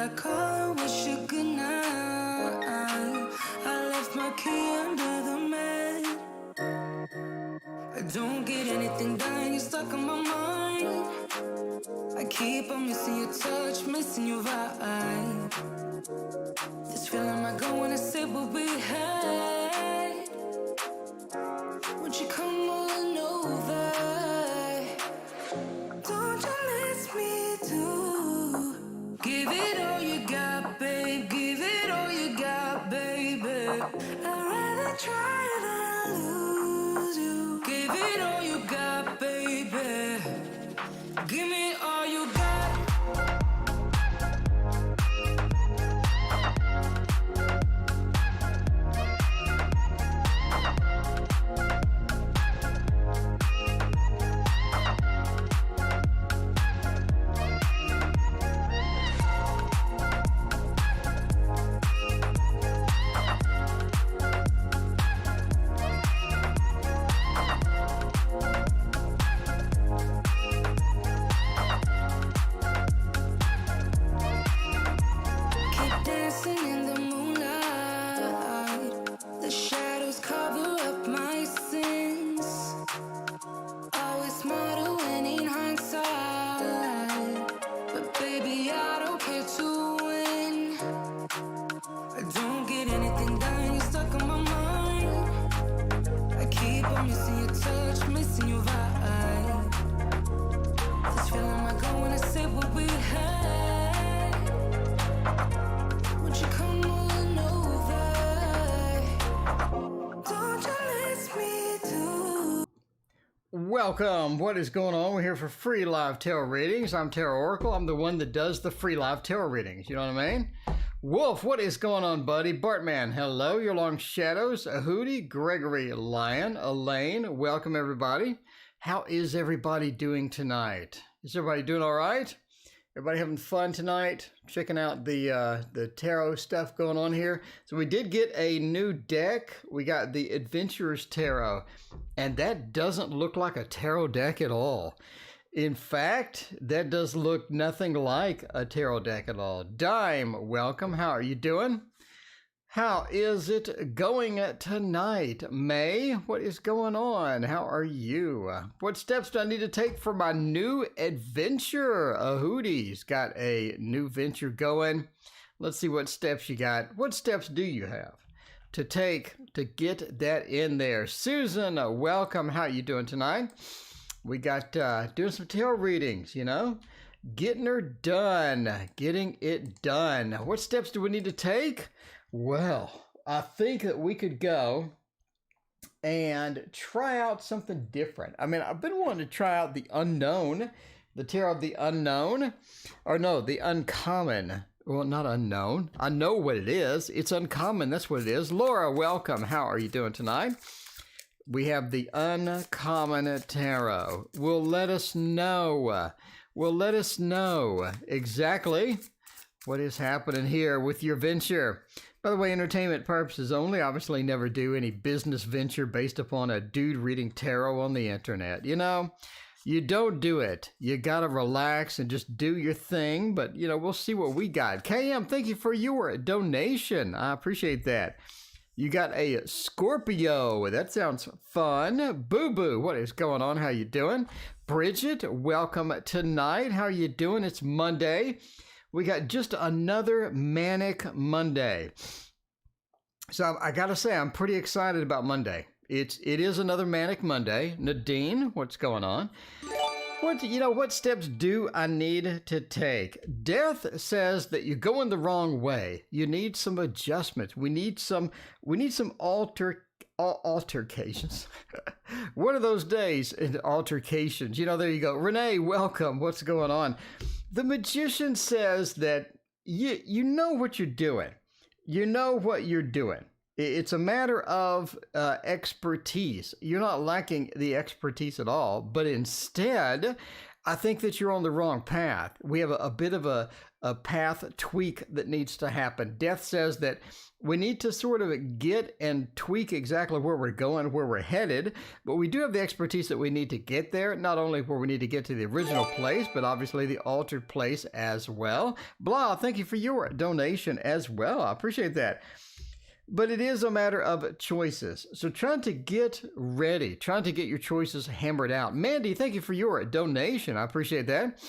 I call and wish you good night. I left my key under the mat. I don't get anything done, you're stuck on my mind. I keep on missing your touch, missing your vibe. This feeling I go when I say what we had. Won't you come on over? Don't you miss me too? Give it all you got, babe. Give it all you got, baby. I'd rather try than lose you. Give it all you got, baby. Give me all you got. Welcome. What is going on? We're here for free live tarot readings. I'm Tarot Oracle. I'm the one that does the free live tarot readings. You know what I mean? Wolf, what is going on, buddy? Bartman, hello. Your long shadows. Ahudi, Gregory, Lion, Elaine. Welcome, everybody. How is everybody doing tonight? Is everybody doing all right? Everybody having fun tonight? Checking out the tarot stuff going on here. So we did get a new deck. We got the Adventurers Tarot, and that doesn't look like a tarot deck at all. In fact, that does look nothing like a tarot deck at all. Dime, welcome. How are you doing? How is it going tonight? May, what is going on? How are you? What steps do I need to take for my new adventure? Ahoody's got a new venture going. Let's see what steps you got. What steps do you have to take to get that in there? Susan, welcome. How are you doing tonight? We got doing some tarot readings, you know? Getting her done. Getting it done. What steps do we need to take? Well, I think that we could go and try out something different. I mean, I've been wanting to try out the unknown, the tarot of the unknown, or no, the uncommon. Well, not unknown. I know what it is. It's uncommon. That's what it is. Laura, welcome. How are you doing tonight? We have the uncommon tarot. Will let us know. Will let us know exactly what is happening here with your venture. By the way, entertainment purposes only. Obviously, never do any business venture based upon a dude reading tarot on the internet. You know, you don't do it. You got to relax and just do your thing. But, you know, we'll see what we got. KM, thank you for your donation. I appreciate that. You got a Scorpio. That sounds fun. Boo-boo, what is going on? How you doing? Bridget, welcome tonight. How are you doing? It's Monday. We got just another manic Monday. So I got to say, I'm pretty excited about Monday. It is another manic Monday. Nadine, what's going on? What steps do I need to take? Death says that you're going the wrong way. You need some adjustments. We need some altercations. One of those days in altercations. You know, there you go. Renee, welcome. What's going on? The magician says that you know what you're doing. You know what you're doing. It's a matter of expertise. You're not lacking the expertise at all, but instead, I think that you're on the wrong path. We have a bit of a a path tweak that needs to happen. Death says that we need to sort of get and tweak exactly where we're going, where we're headed, but we do have the expertise that we need to get there, not only where we need to get to the original place, but obviously the altered place as well. Blah, thank you for your donation as well. I appreciate that. But it is a matter of choices. So trying to get ready, trying to get your choices hammered out. Mandy, thank you for your donation. I appreciate that.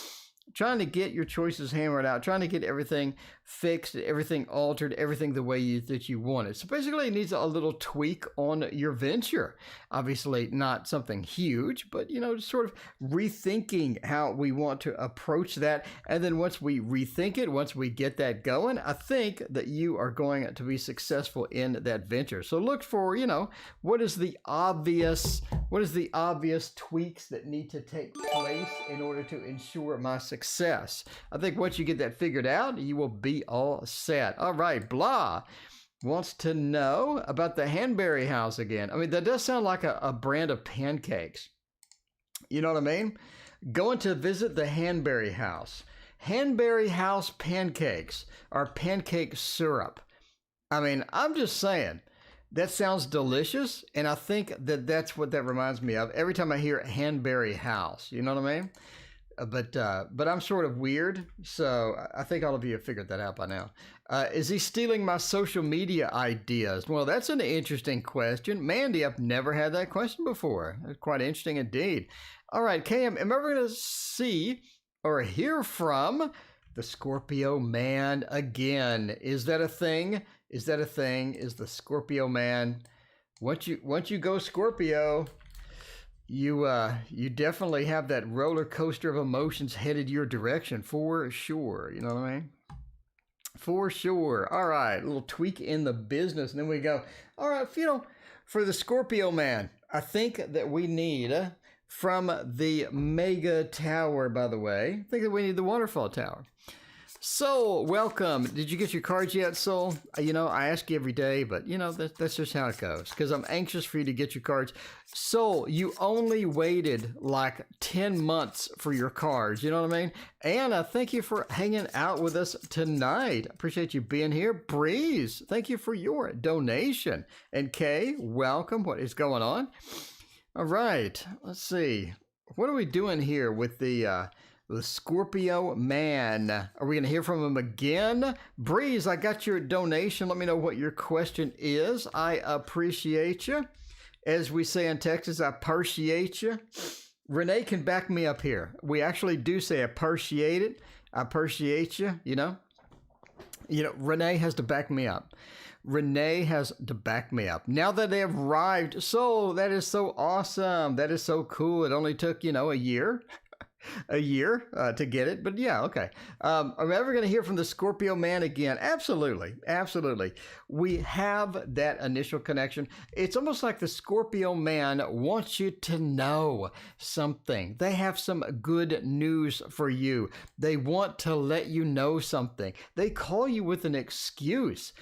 Trying to get your choices hammered out, trying to get everything fixed, everything altered, everything the way that you want it. So basically it needs a little tweak on your venture. Obviously not something huge, but, just sort of rethinking how we want to approach that. And then once we rethink it, once we get that going, I think that you are going to be successful in that venture. So look for, what is the obvious tweaks that need to take place in order to ensure my success. I think once you get that figured out, you will be all set. All right, Blah wants to know about the Hanbury House again. I mean, that does sound like a brand of pancakes. You know what I mean? Going to visit the Hanbury House. Hanbury House pancakes are pancake syrup. I mean, I'm just saying, that sounds delicious, and I think that that's what that reminds me of every time I hear Hanbury House. You know what I mean? But I'm sort of weird, so I think all of you have figured that out by now. Is he stealing my social media ideas? Well, that's an interesting question. Mandy, I've never had that question before. That's quite interesting indeed. All right, KM, am I ever going to see or hear from the Scorpio man again? Is that a thing? Is that a thing? Is the Scorpio man? Once you go Scorpio, you definitely have that roller coaster of emotions headed your direction for sure. You know what I mean? For sure. All right, a little tweak in the business, and then we go. All right, for the Scorpio man, I think that we need from the Mega Tower. By the way, I think that we need the Waterfall Tower. Soul, welcome. Did you get your cards yet, Soul? I ask you every day, but that's just how it goes, because I'm anxious for you to get your cards. Soul, you only waited like 10 months for your cards. You know what I mean? And I thank you for hanging out with us tonight. Appreciate you being here. Breeze, thank you for your donation. And Kay, welcome. What is going on? All right, let's see. What are we doing here with the Scorpio man? Are we going to hear from him again? Breeze, I got your donation. Let me know what your question is. I appreciate you. As we say in Texas, I appreciate you. Renee can back me up here. We actually do say appreciate it. I appreciate you, Renee has to back me up. Renee has to back me up. Now that they have arrived, so that is so awesome. That is so cool. It only took, a year. To get it, but yeah, okay. Are we ever going to hear from the Scorpio man again? Absolutely. We have that initial connection. It's almost like the Scorpio man wants you to know something. They have some good news for you. They want to let you know something. They call you with an excuse.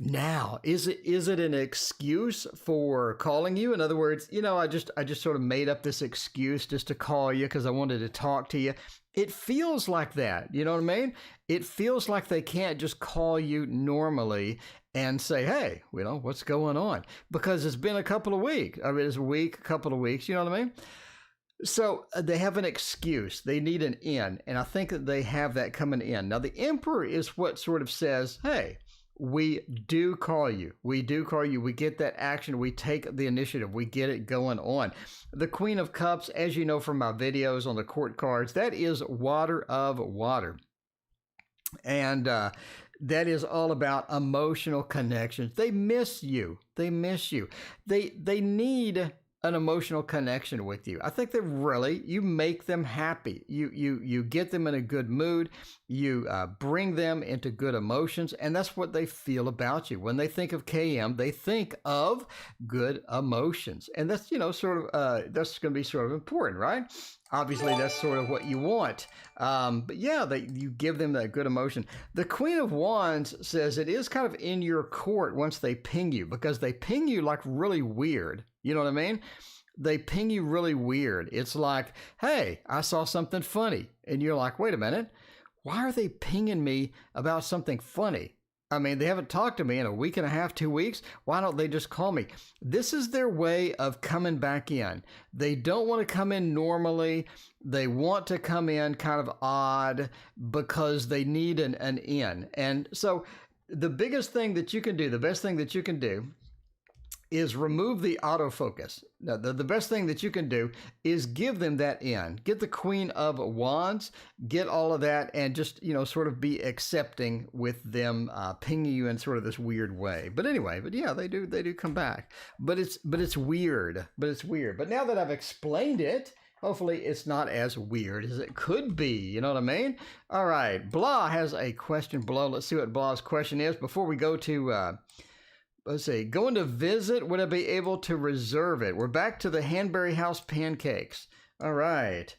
Now, is it an excuse for calling you? In other words, I just sort of made up this excuse just to call you because I wanted to talk to you. It feels like that. You know what I mean? It feels like they can't just call you normally and say, hey, what's going on? Because it's been a couple of weeks. I mean, it's a week, a couple of weeks. You know what I mean? So they have an excuse. They need an in. And I think that they have that coming in. Now, the Emperor is what sort of says, hey, we do call you. We get that action. We take the initiative. We get it going on. The Queen of Cups, as you know from my videos on the court cards, that is water of water. And that is all about emotional connections. They miss you. They need an emotional connection with you. I think that you make them happy. You get them in a good mood. You bring them into good emotions, and that's what they feel about you. When they think of KM, they think of good emotions, and that's that's going to be sort of important, right? Obviously, that's sort of what you want. But yeah, you give them that good emotion. The Queen of Wands says it is kind of in your court once they ping you, because they ping you like really weird. You know what I mean? They ping you really weird. It's like, hey, I saw something funny. And you're like, wait a minute. why are they pinging me about something funny? I mean, they haven't talked to me in a week and a half, 2 weeks. Why don't they just call me? This is their way of coming back in. They don't want to come in normally. They want to come in kind of odd because they need an in. And so the biggest thing that you can do, the best thing that you can do is remove the autofocus. Now, the best thing that you can do is give them that in. Get the Queen of Wands, get all of that, and just, sort of be accepting with them pinging you in sort of this weird way. But anyway, yeah, they do come back. But it's weird. But now that I've explained it, hopefully it's not as weird as it could be. You know what I mean? All right, Blah has a question below. Let's see what Blah's question is before we go to... let's see, going to visit, would I be able to reserve it? We're back to the Hanbury House pancakes. All right.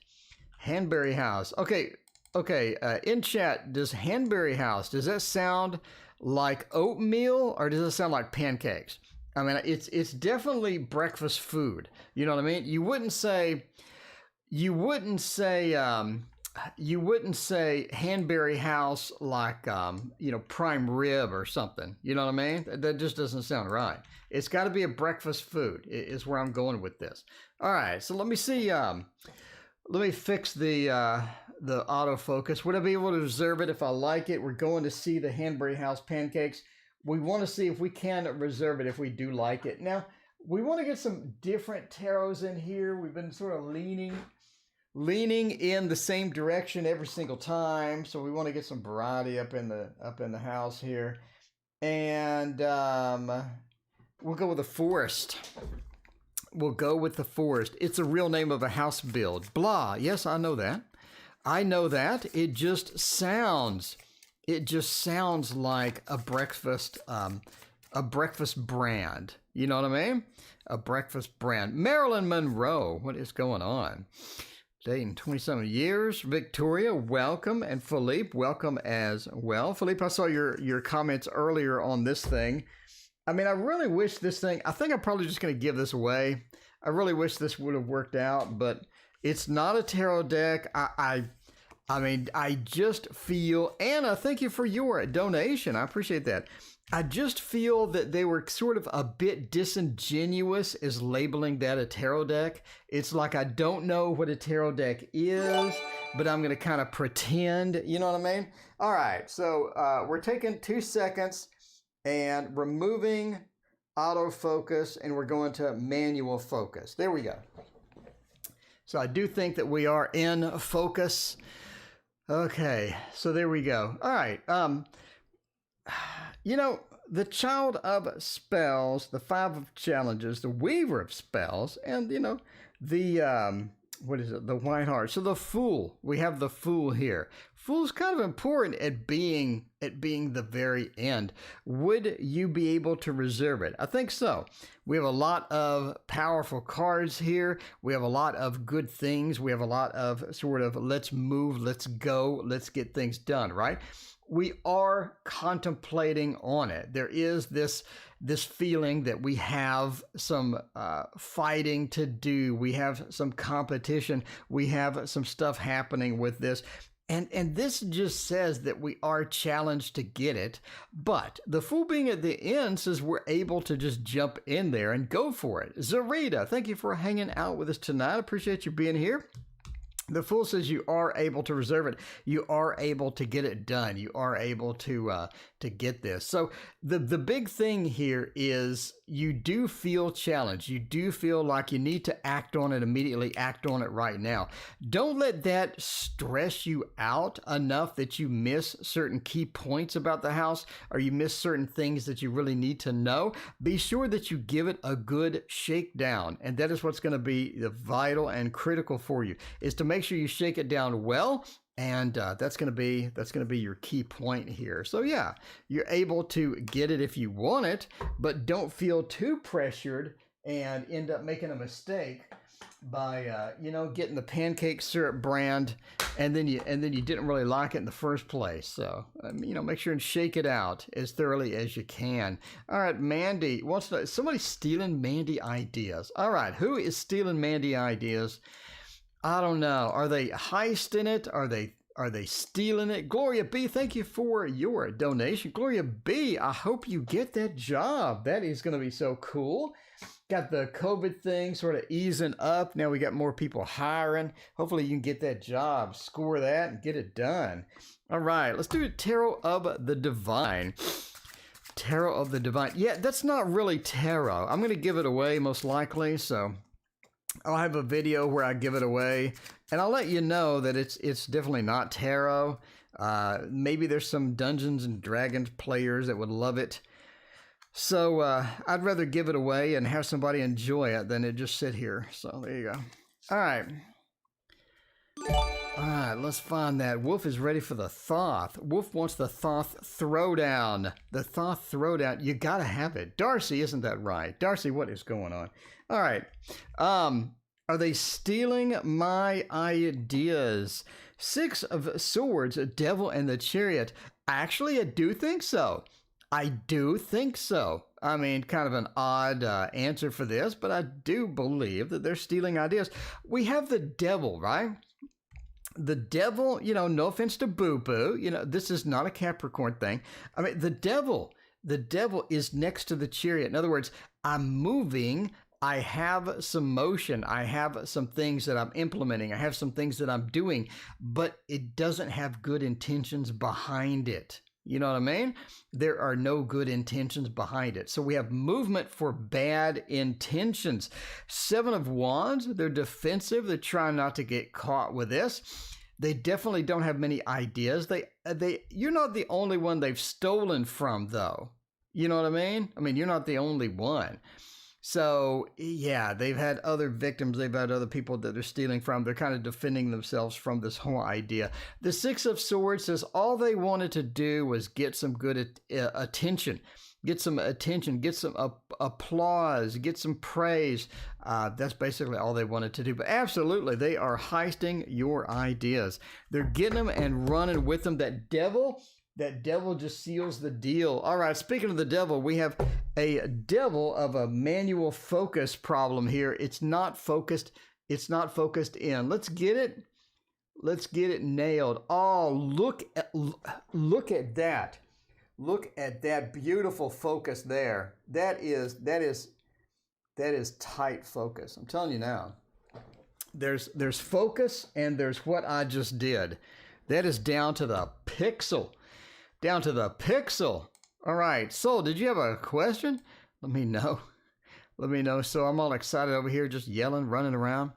Hanbury House. Okay. In chat, does Hanbury House, does that sound like oatmeal or does it sound like pancakes? I mean, it's definitely breakfast food. You know what I mean? You wouldn't say Hanbury House like, prime rib or something. You know what I mean? That just doesn't sound right. It's got to be a breakfast food is where I'm going with this. All right, so let me see. Let me fix the autofocus. Would I be able to reserve it if I like it? We're going to see the Hanbury House pancakes. We want to see if we can reserve it if we do like it. Now, we want to get some different tarots in here. We've been sort of leaning in the same direction every single time, so we want to get some variety up in the house here. And we'll go with the forest. It's a real name of a house build. Blah. Yes, I know that. It just sounds like a breakfast brand. You know what I mean? A breakfast brand. Marilyn Monroe, what is going on? Dating 27 years. Victoria, welcome. And Philippe, welcome as well. Philippe, I saw your comments earlier on this thing. I mean, I really wish this thing, I think I'm probably just going to give this away. I really wish this would have worked out, but it's not a tarot deck. I mean, I just feel, Anna, thank you for your donation. I appreciate that. I just feel that they were sort of a bit disingenuous as labeling that a tarot deck. It's like I don't know what a tarot deck is, but I'm going to kind of pretend, you know what I mean? All right, so we're taking 2 seconds and removing autofocus, and we're going to manual focus. There we go. So I do think that we are in focus. Okay, so there we go. All right. The Child of Spells, the Five of Challenges, the Weaver of Spells, and, the, the White Heart. So the Fool, we have the Fool here. Fool's kind of important at being the very end. Would you be able to reserve it? I think so. We have a lot of powerful cards here. We have a lot of good things. We have a lot of sort of let's move, let's go, let's get things done, right? We are contemplating on it. There is this feeling that we have some fighting to do. We have some competition. We have some stuff happening with this. And this just says that we are challenged to get it. But the Fool being at the end says we're able to just jump in there and go for it. Zarita, thank you for hanging out with us tonight. I appreciate you being here. The Fool says you are able to reserve it. You are able to get it done. You are able to get this. So the big thing here is you do feel challenged. You do feel like you need to act on it immediately, act on it right now. Don't let that stress you out enough that you miss certain key points about the house or you miss certain things that you really need to know. Be sure that you give it a good shakedown. And that is what's going to be the vital and critical for you, is to make sure you shake it down well. And that's going to be your key point here. So yeah, you're able to get it if you want it, but don't feel too pressured and end up making a mistake by getting the pancake syrup brand and then you didn't really like it in the first place. So make sure and shake it out as thoroughly as you can. All right, Mandy wants to. Somebody's stealing Mandy ideas. All right, who is stealing Mandy ideas? I don't know. Are they heisting it? Are they Are they stealing it? Gloria B, thank you for your donation. Gloria B, I hope you get that job. That is going to be so cool. Got the COVID thing sort of easing up. Now we got more people hiring. Hopefully you can get that job, score that, and get it done. All right, let's do Tarot of the Divine. Tarot of the Divine. Yeah, that's not really tarot. I'm going to give it away most likely, so I'll have a video where I give it away, and I'll let you know that it's definitely not tarot. Maybe there's some Dungeons and Dragons players that would love it. So I'd rather give it away and have somebody enjoy it than it just sit here. So there you go. All right. All right, let's find that. Wolf is ready for the Thoth. Wolf wants the Thoth Throwdown. The Thoth Throwdown. You got to have it. Darcy, isn't that right? Darcy, what is going on? All right. Are they stealing my ideas? Six of Swords, a Devil, and the Chariot. Actually, I do think so. I do think so. I mean, kind of an odd answer for this, but I do believe that they're stealing ideas. We have the Devil, right? The Devil, you know, no offense to Boo Boo, you know, this is not a Capricorn thing. I mean, the Devil is next to the Chariot. In other words, I'm moving. I have some motion. I have some things that I'm implementing. I have some things that I'm doing, but it doesn't have good intentions behind it. You know what I mean? There are no good intentions behind it. So we have movement for bad intentions. Seven of Wands, they're defensive. They're trying not to get caught with this. They definitely don't have many ideas. You're not the only one they've stolen from, though. You know what I mean? I mean, you're not the only one. So, yeah, they've had other victims. They've had other people that they're stealing from. They're kind of defending themselves from this whole idea. The Six of Swords says all they wanted to do was get some good attention. Get some attention, get some applause, get some praise. That's basically all they wanted to do. But absolutely, they are heisting your ideas. They're getting them and running with them. That devil just seals the deal. All right, speaking of the devil, we have a devil of a manual focus problem here. It's not focused in. Let's get it. Let's get it nailed. Oh, look at that. Look at that beautiful focus there. That is tight focus. I'm telling you now. There's focus and there's what I just did. That is down to the pixel. Down to the pixel. All right. So, did you have a question? Let me know. Let me know. So, I'm all excited over here, just yelling, running around,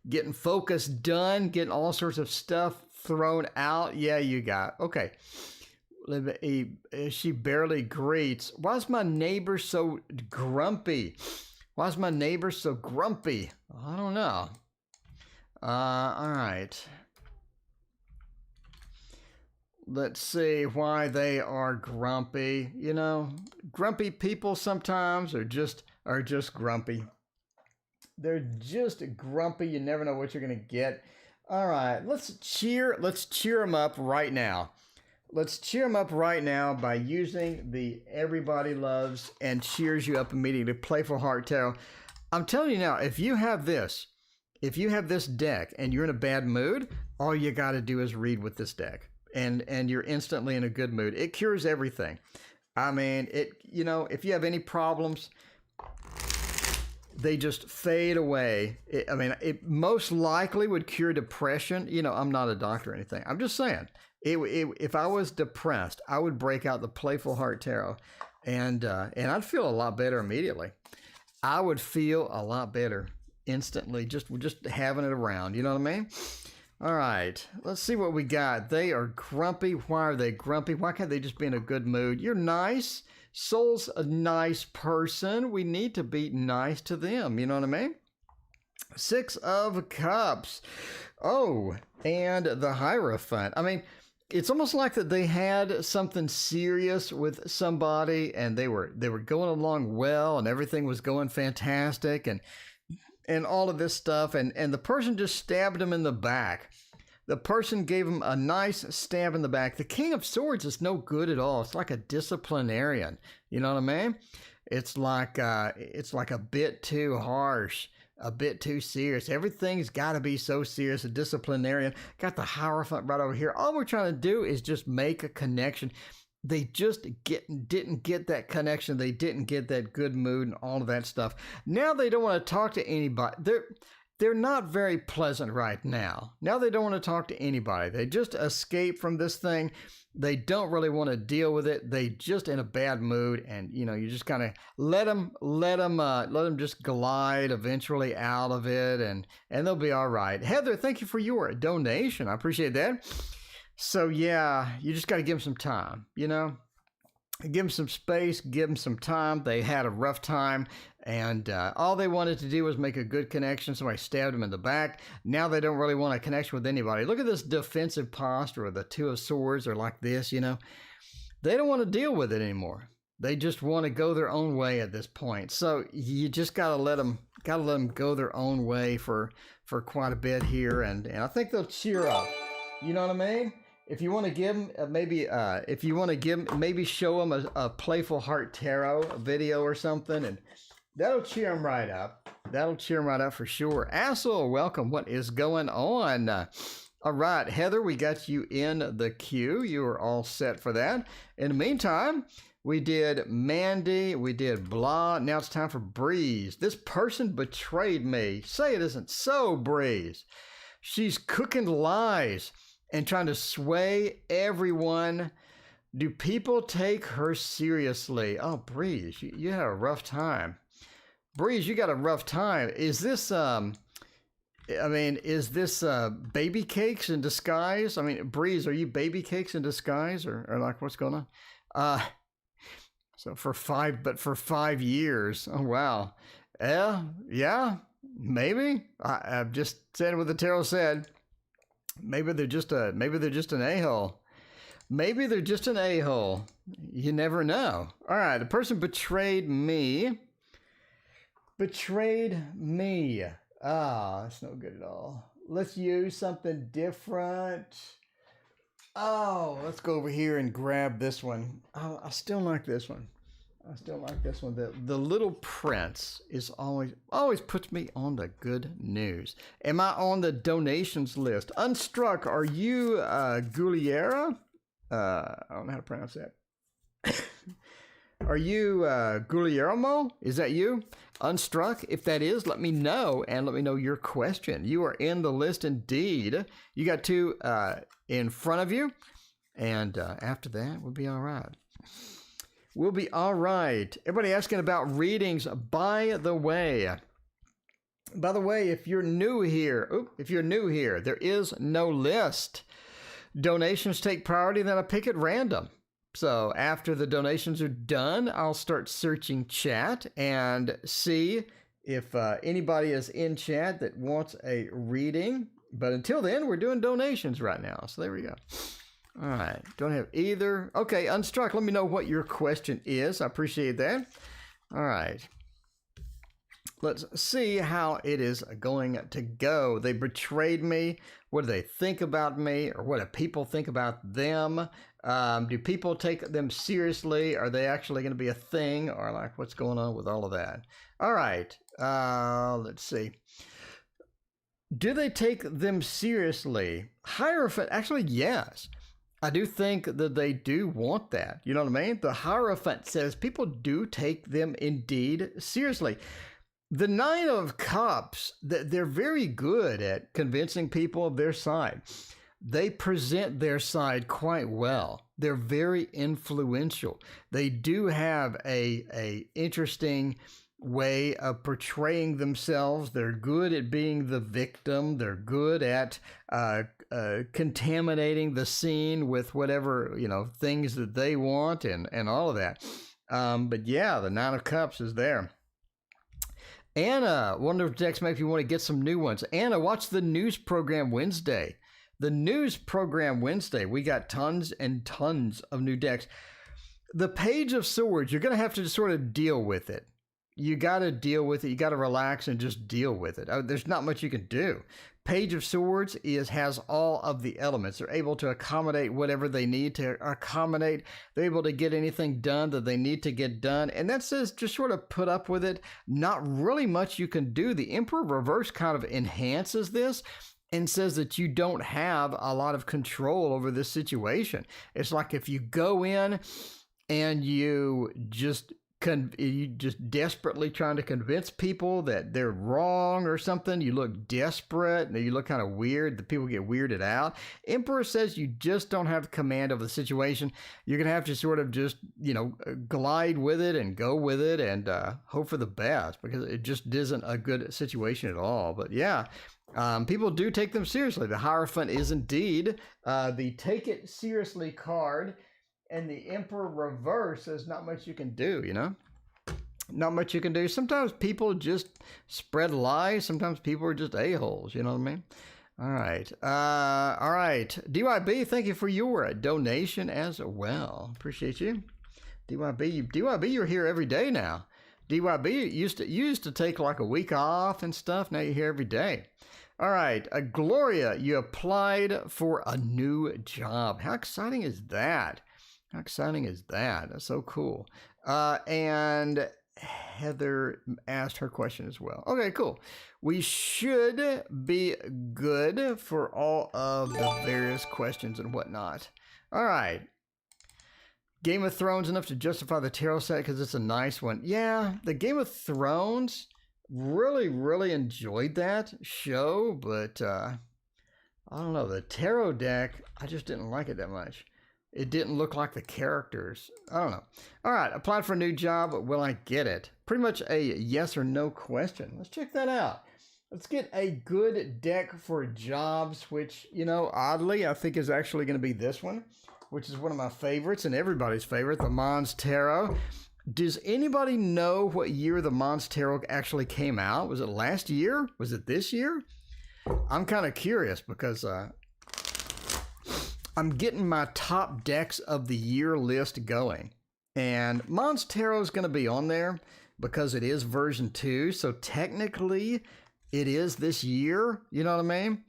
getting focus done, getting all sorts of stuff thrown out. Yeah, you got. Okay. She barely greets. Why's my neighbor so grumpy? Why's my neighbor so grumpy? I don't know. All right. Let's see why they are grumpy. You know, grumpy people sometimes are just grumpy. They're just grumpy. You never know what you're going to get. All right, let's cheer them up right now. Let's cheer them up right now by using the Everybody Loves and Cheers You Up Immediately Playful Heart Tarot. I'm telling you now, if you have this deck and you're in a bad mood, all you got to do is read with this deck. And you're instantly in a good mood. It cures everything. I mean, if you have any problems, they just fade away. It most likely would cure depression. You know, I'm not a doctor or anything. I'm just saying, if I was depressed, I would break out the Playful Heart Tarot, and I'd feel a lot better immediately. I would feel a lot better instantly, just having it around. You know what I mean? All right, let's see what we got. They are grumpy. Why are they grumpy? Why can't they just be in a good mood? You're nice. Soul's a nice person. We need to be nice to them. You know what I mean? Six of Cups. Oh, and the Hierophant. I mean, it's almost like that they had something serious with somebody, and they were going along well, and everything was going fantastic, and all of this stuff, and the person just stabbed him in the back. The person gave him a nice stab in the back. The King of Swords is no good at all. It's like a disciplinarian. You know what I mean? It's like a bit too harsh. a bit too serious. Everything's got to be so serious. A disciplinarian. Got the Hierophant right over here. All we're trying to do is just make a connection. They just didn't get that connection. They didn't get that good mood and all of that stuff. Now they don't want to talk to anybody. They're not very pleasant right now. Now they don't want to talk to anybody. They just escape from this thing. They don't really want to deal with it. They just in a bad mood, and you just kind of let them just glide eventually out of it, and they'll be all right. Heather, thank you for your donation. I appreciate that. So yeah, you just got to give them some time. Give them some space, give them some time. They had a rough time, and all they wanted to do was make a good connection. Somebody stabbed them in the back. Now they don't really want a connection with anybody. Look at this defensive posture where the Two of Swords are like this, They don't want to deal with it anymore. They just want to go their own way at this point. So you just gotta let them go their own way for quite a bit here, and I think they'll cheer up. You know what I mean? If you want to give them maybe show them a Playful Heart Tarot video or something, and that'll cheer them right up. That'll cheer them right up for sure. Assel, welcome. What is going on? All right, Heather, we got you in the queue. You are all set for that. In the meantime, we did Mandy, we did Blah. Now it's time for Breeze. This person betrayed me. Say it isn't so, Breeze. She's cooking lies and trying to sway everyone. Do people take her seriously? Oh, Breeze, you had a rough time. Breeze, you got a rough time. Is this baby cakes in disguise? I mean, Breeze, are you baby cakes in disguise, or like what's going on? So for 5 years. Oh wow. Yeah, maybe. I'm just saying what the tarot said. Maybe they're just an a-hole. Maybe they're just an a-hole. You never know. All right, the person betrayed me. Ah, that's no good at all. Let's use something different. Oh, let's go over here and grab this one. Oh, I still like this one. The Little Prince is always puts me on the good news. Am I on the donations list? Unstruck, are you Gugliera? I don't know how to pronounce that. Are you Guglielmo? Is that you? Unstruck? If that is, let me know, and let me know your question. You are in the list indeed. You got two in front of you, and after that, we'll be all right. We'll be all right. Everybody asking about readings. By the way, if you're new here, there is no list. Donations take priority, then I pick at random. So after the donations are done, I'll start searching chat and see if anybody is in chat that wants a reading. But until then, we're doing donations right now. So there we go. All right, don't have either. Okay, Unstruck, let me know what your question is. I appreciate that. All right. Let's see how it is going to go. They betrayed me. What do they think about me? Or what do people think about them? Do people take them seriously? Are they actually going to be a thing? Or like, what's going on with all of that? All right, let's see. Do they take them seriously? Hierophant, actually, yes. I do think that they do want that. You know what I mean? The Hierophant says people do take them indeed seriously. The Nine of Cups, they're very good at convincing people of their side. They present their side quite well. They're very influential. They do have a interesting way of portraying themselves. They're good at being the victim. They're good at contaminating the scene with whatever, things that they want and all of that. But yeah, the Nine of Cups is there. Anna, one of the decks makes you want to get some new ones. Anna, watch the news program Wednesday. The news program Wednesday, we got tons and tons of new decks. The Page of Swords, you're going to have to sort of deal with it. you got to deal with it. You got to relax and just deal with it. There's not much you can do. Page of Swords has all of the elements. They're able to accommodate whatever they need to accommodate. They're able to get anything done that they need to get done. And that says just sort of put up with it. Not really much you can do. The Emperor reverse kind of enhances this and says that you don't have a lot of control over this situation. It's like if you go in and you just desperately trying to convince people that they're wrong or something. You look desperate and you look kind of weird. The people get weirded out. Emperor says you just don't have command of the situation. You're going to have to sort of just, glide with it and go with it and hope for the best, because it just isn't a good situation at all. But yeah, people do take them seriously. The Hierophant is indeed the take it seriously card. And the Emperor reverse, there's not much you can do, Not much you can do. Sometimes people just spread lies. Sometimes people are just a-holes, you know what I mean? All right. All right. DYB, thank you for your donation as well. Appreciate you. DYB, you're here every day now. DYB used to take like a week off and stuff. Now you're here every day. All right. Gloria, you applied for a new job. How exciting is that? How exciting is that? That's so cool. And Heather asked her question as well. Okay, cool. We should be good for all of the various questions and whatnot. All right. Game of Thrones enough to justify the tarot set because it's a nice one. Yeah, the Game of Thrones, really enjoyed that show, but I don't know. The tarot deck, I just didn't like it that much. It didn't look like the characters. I don't know. All right, applied for a new job. Will I get it? Pretty much a yes or no question. Let's check that out. Let's get a good deck for jobs, which, oddly, I think is actually going to be this one, which is one of my favorites and everybody's favorite, the Mons Tarot. Does anybody know what year the Mons Tarot actually came out? Was it last year? Was it this year? I'm kind of curious because I'm getting my top decks of the year list going. And Mons Tarot is going to be on there because it is version 2. So technically, it is this year. You know what I mean?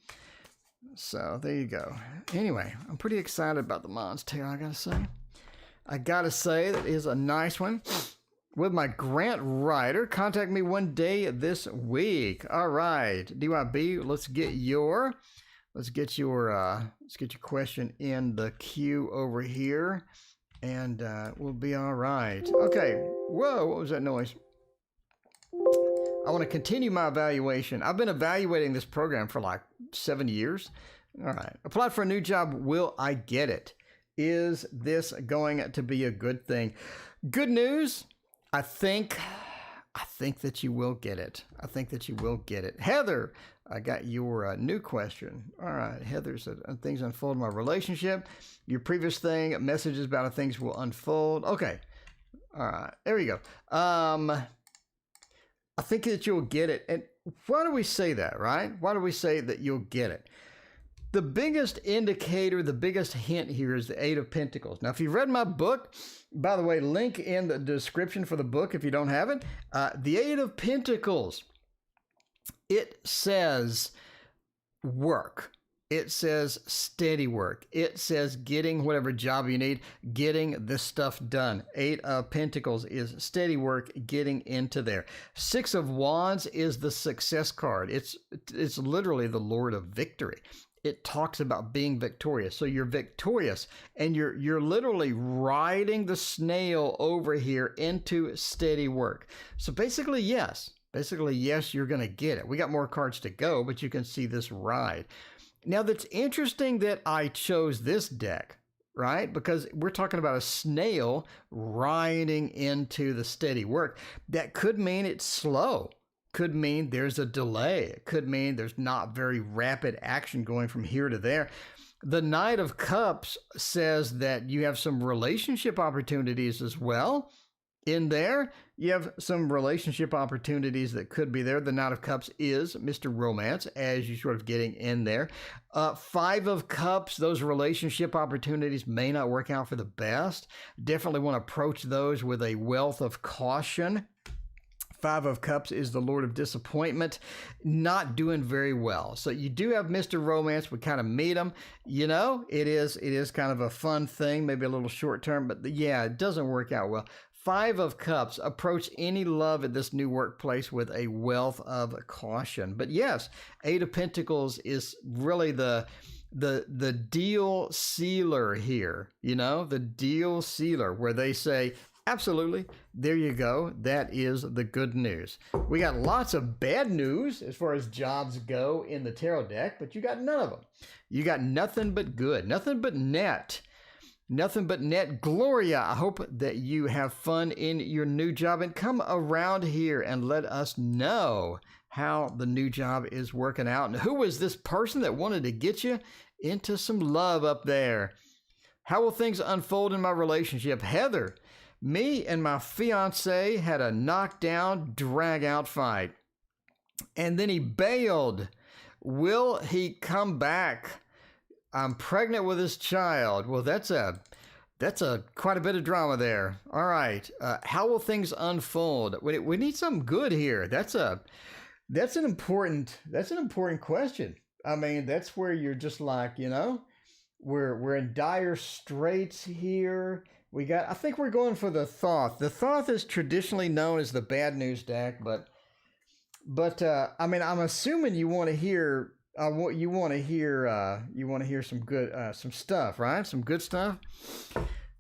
So there you go. Anyway, I'm pretty excited about the Mons Tarot, I got to say that is a nice one. With my grant writer, contact me one day this week. All right, DYB, let's get your question in the queue over here, and we'll be all right. Okay. Whoa, what was that noise? I want to continue my evaluation. I've been evaluating this program for like 7 years. All right. Applied for a new job. Will I get it? Is this going to be a good thing? Good news. I think that you will get it. Heather, I got your new question. All right, Heather said, things unfold in my relationship. Your previous thing, messages about how things will unfold. Okay. All right, there we go. I think that you'll get it. And why do we say that, right? Why do we say that you'll get it? The biggest indicator, the biggest hint here is the Eight of Pentacles. Now, if you've read my book, by the way, link in the description for the book if you don't have it. The Eight of Pentacles, it says work. It says steady work. It says getting whatever job you need, getting this stuff done. Eight of Pentacles is steady work, getting into there. Six of Wands is the success card. It's literally the Lord of Victory. It talks about being victorious. So you're victorious and you're literally riding the snail over here into steady work. So basically, yes, you're going to get it. We got more cards to go, but you can see this ride. Now that's interesting that I chose this deck, right? Because we're talking about a snail riding into the steady work. That could mean it's slow. Could mean there's a delay. It could mean there's not very rapid action going from here to there. The Knight of Cups says that you have some relationship opportunities as well. In there, you have some relationship opportunities that could be there. The Knight of Cups is Mr. Romance, as you're sort of getting in there. Five of Cups, those relationship opportunities may not work out for the best. Definitely want to approach those with a wealth of caution. Five of Cups is the Lord of Disappointment, not doing very well. So you do have Mr. Romance. We kind of meet him. You know, it is kind of a fun thing, maybe a little short term, but yeah, it doesn't work out well. Five of Cups, approach any love at this new workplace with a wealth of caution. But yes, Eight of Pentacles is really the deal sealer here, you know, the deal sealer, where they say, absolutely, there you go. That is the good news. We got lots of bad news as far as jobs go in the tarot deck, but you got none of them. You got nothing but good, nothing but net. Nothing but net. Gloria, I hope that you have fun in your new job, and come around here and let us know how the new job is working out. And who was this person that wanted to get you into some love up there? How will things unfold in my relationship? Heather, me and my fiance had a knockdown, drag-out fight, and then he bailed. Will he come back? I'm pregnant with his child. Well, that's a quite a bit of drama there. All right. How will things unfold? We need something good here. That's an important question. I mean, that's where you're just like, you know, we're in dire straits here. I think we're going for the Thoth. The Thoth is traditionally known as the bad news deck, but I mean, I'm assuming you want to hear some good some stuff, right? Some good stuff.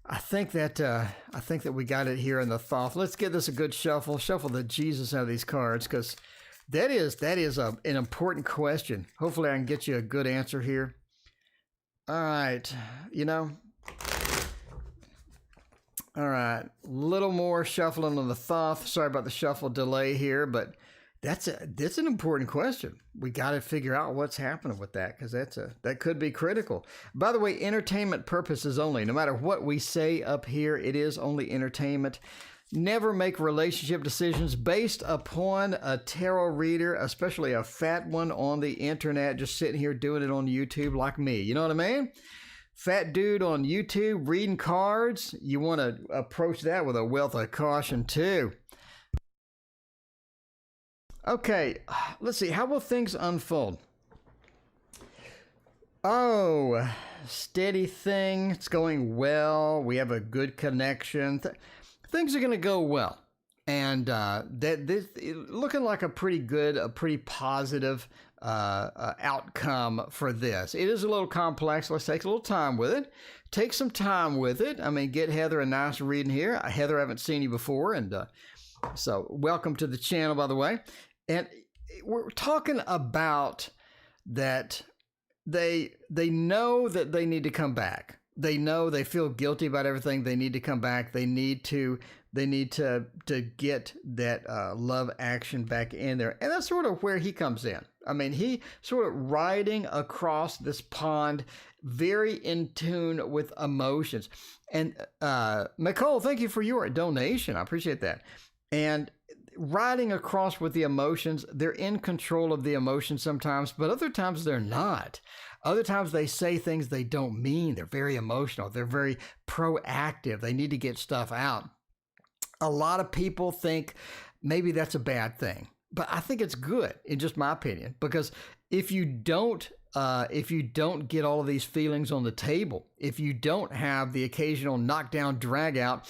I think that we got it here in the Thoth. Let's give this a good shuffle. Shuffle the Jesus out of these cards, because that is an important question. Hopefully I can get you a good answer here. All right, you know. All right, a little more shuffling on the Thoth. Sorry about the shuffle delay here, but that's an important question. We got to figure out what's happening with that, because that could be critical. By the way, entertainment purposes only. No matter what we say up here, it is only entertainment. Never make relationship decisions based upon a tarot reader, especially a fat one on the internet, just sitting here doing it on YouTube like me. You know what I mean? Fat dude on YouTube reading cards. You want to approach that with a wealth of caution too. Okay, let's see. How will things unfold? Oh, steady thing. It's going well. We have a good connection. Things are going to go well. And this looking like a pretty good, a pretty positive outcome for this. It is a little complex. Let's take a little time with it. Take some time with it. I mean, get Heather a nice reading here. Heather, I haven't seen you before. And so welcome to the channel, by the way. And we're talking about that they know that they need to come back. They know they feel guilty about everything. They need to come back. They need to get that love action back in there. And that's sort of where he comes in. I mean, he sort of riding across this pond, very in tune with emotions. And Nicole, thank you for your donation. I appreciate that. And riding across with the emotions, they're in control of the emotions sometimes, but other times they're not. Other times they say things they don't mean. They're very emotional. They're very proactive. They need to get stuff out. A lot of people think maybe that's a bad thing, but I think it's good, in just my opinion, because if you don't get all of these feelings on the table, if you don't have the occasional knockdown, drag out,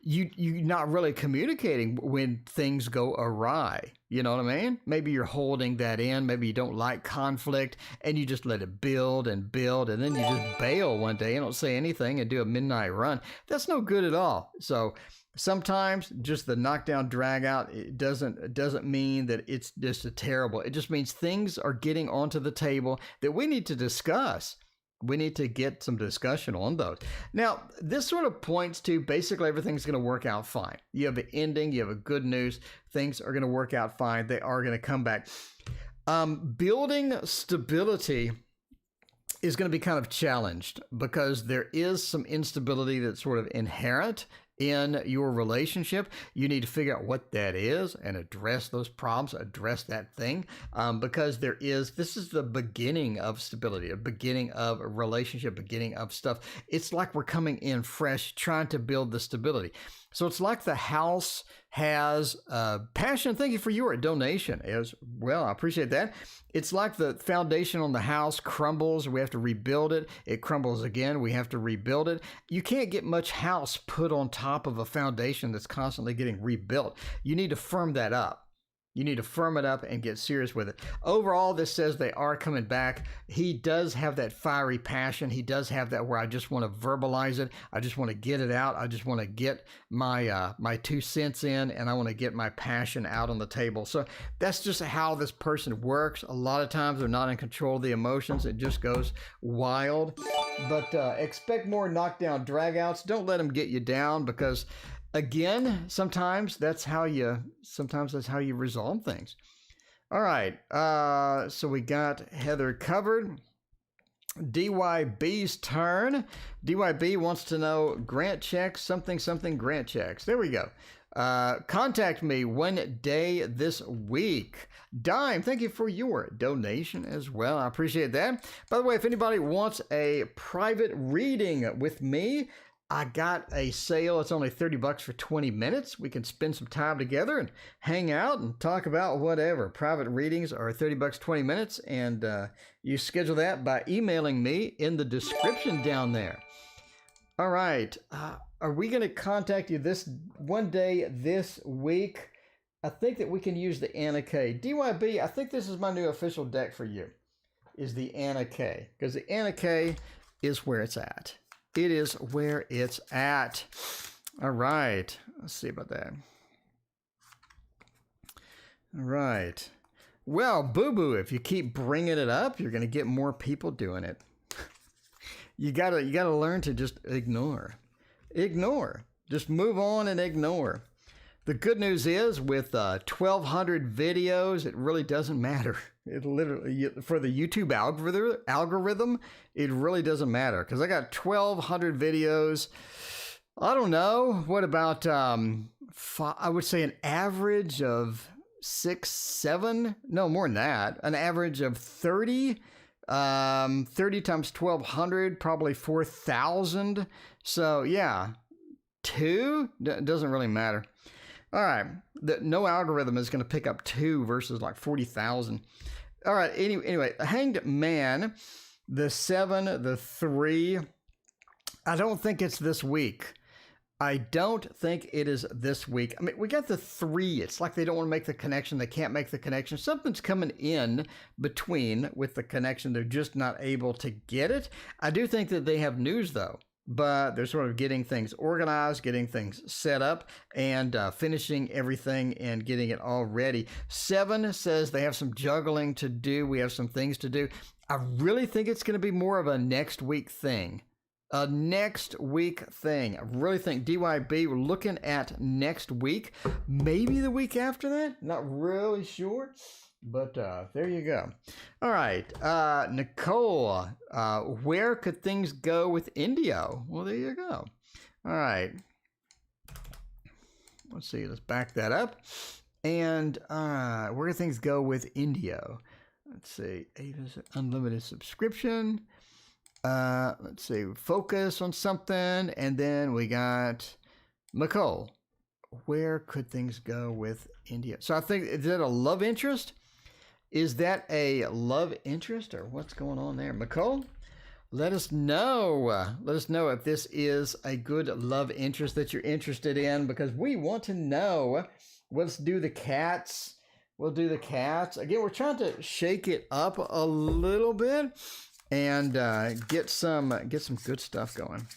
you're not really communicating when things go awry. You know what I mean? Maybe you're holding that in. Maybe you don't like conflict and you just let it build and build, and then you just bail one day and don't say anything and do a midnight run. That's no good at all. So sometimes just the knockdown, drag out, it doesn't mean that it's just a terrible. It just means things are getting onto the table that we need to discuss. We need to get some discussion on those. Now, this sort of points to basically everything's going to work out fine. You have an ending. You have a good news. Things are going to work out fine. They are going to come back. Building stability is going to be kind of challenged because there is some instability that's sort of inherent in your relationship. You need to figure out what that is and address those problems, address that thing, because this is the beginning of stability, a beginning of a relationship, beginning of stuff. It's like we're coming in fresh, trying to build the stability. So it's like the house has passion. Thank you for your donation as well. I appreciate that. It's like the foundation on the house crumbles. We have to rebuild it. It crumbles again. We have to rebuild it. You can't get much house put on top of a foundation that's constantly getting rebuilt. You need to firm that up. You need to firm it up and get serious with it. Overall, this says they are coming back. He does have that fiery passion. He does have that where I just want to verbalize it. I just want to get it out. I just want to get my my 2 cents in, and I want to get my passion out on the table. So that's just how this person works. A lot of times they're not in control of the emotions. It just goes wild. But expect more knockdown dragouts. Don't let them get you down, because again, sometimes that's how you resolve things. All right. So we got Heather covered. DYB's turn. DYB wants to know grant checks, something grant checks. There we go. Contact me one day this week. Dime, thank you for your donation as well. I appreciate that. By the way, if anybody wants a private reading with me, I got a sale. It's only $30 for 20 minutes. We can spend some time together and hang out and talk about whatever. Private readings are $30, 20 minutes, and you schedule that by emailing me in the description down there. All right. Are we going to contact you this one day this week? I think that we can use the Anna K. DYB, I think this is my new official deck for you, is the Anna K, because the Anna K is where it's at. It is where it's at. All right. Let's see about that. All right. Well, boo-boo, if you keep bringing it up, you're going to get more people doing it. You gotta learn to just ignore. Ignore. Just move on and ignore. The good news is with 1,200 videos, it really doesn't matter. It literally, for the YouTube algorithm, it really doesn't matter, because I got 1,200 videos. I don't know. What about, I would say an average of 6, 7, no, more than that. An average of 30, 30 times 1,200, probably 4,000. So yeah, 2 doesn't really matter. All right, no algorithm is going to pick up 2 versus like 40,000. All right, anyway, Hanged Man, the 7, the 3, I don't think it's this week. I don't think it is this week. I mean, we got the 3. It's like they don't want to make the connection. They can't make the connection. Something's coming in between with the connection. They're just not able to get it. I do think that they have news, though. But they're sort of getting things organized, getting things set up, and finishing everything and getting it all ready. 7 says they have some juggling to do. We have some things to do. I really think it's going to be more of a next week thing. A next week thing. I really think DYB, we're looking at next week. Maybe the week after that. Not really sure. But there you go. All right, Nicole, where could things go with Indio? Well, there you go. All right. Let's see. Let's back that up. And where do things go with Indio? Let's see. Unlimited subscription. Let's see. Focus on something. And then we got Nicole. Where could things go with Indio? So I think, is that a love interest? Is that a love interest, or what's going on there? Nicole, let us know. Let us know if this is a good love interest that you're interested in, because we want to know. Let's do the cats. We'll do the cats. Again, we're trying to shake it up a little bit and get some good stuff going.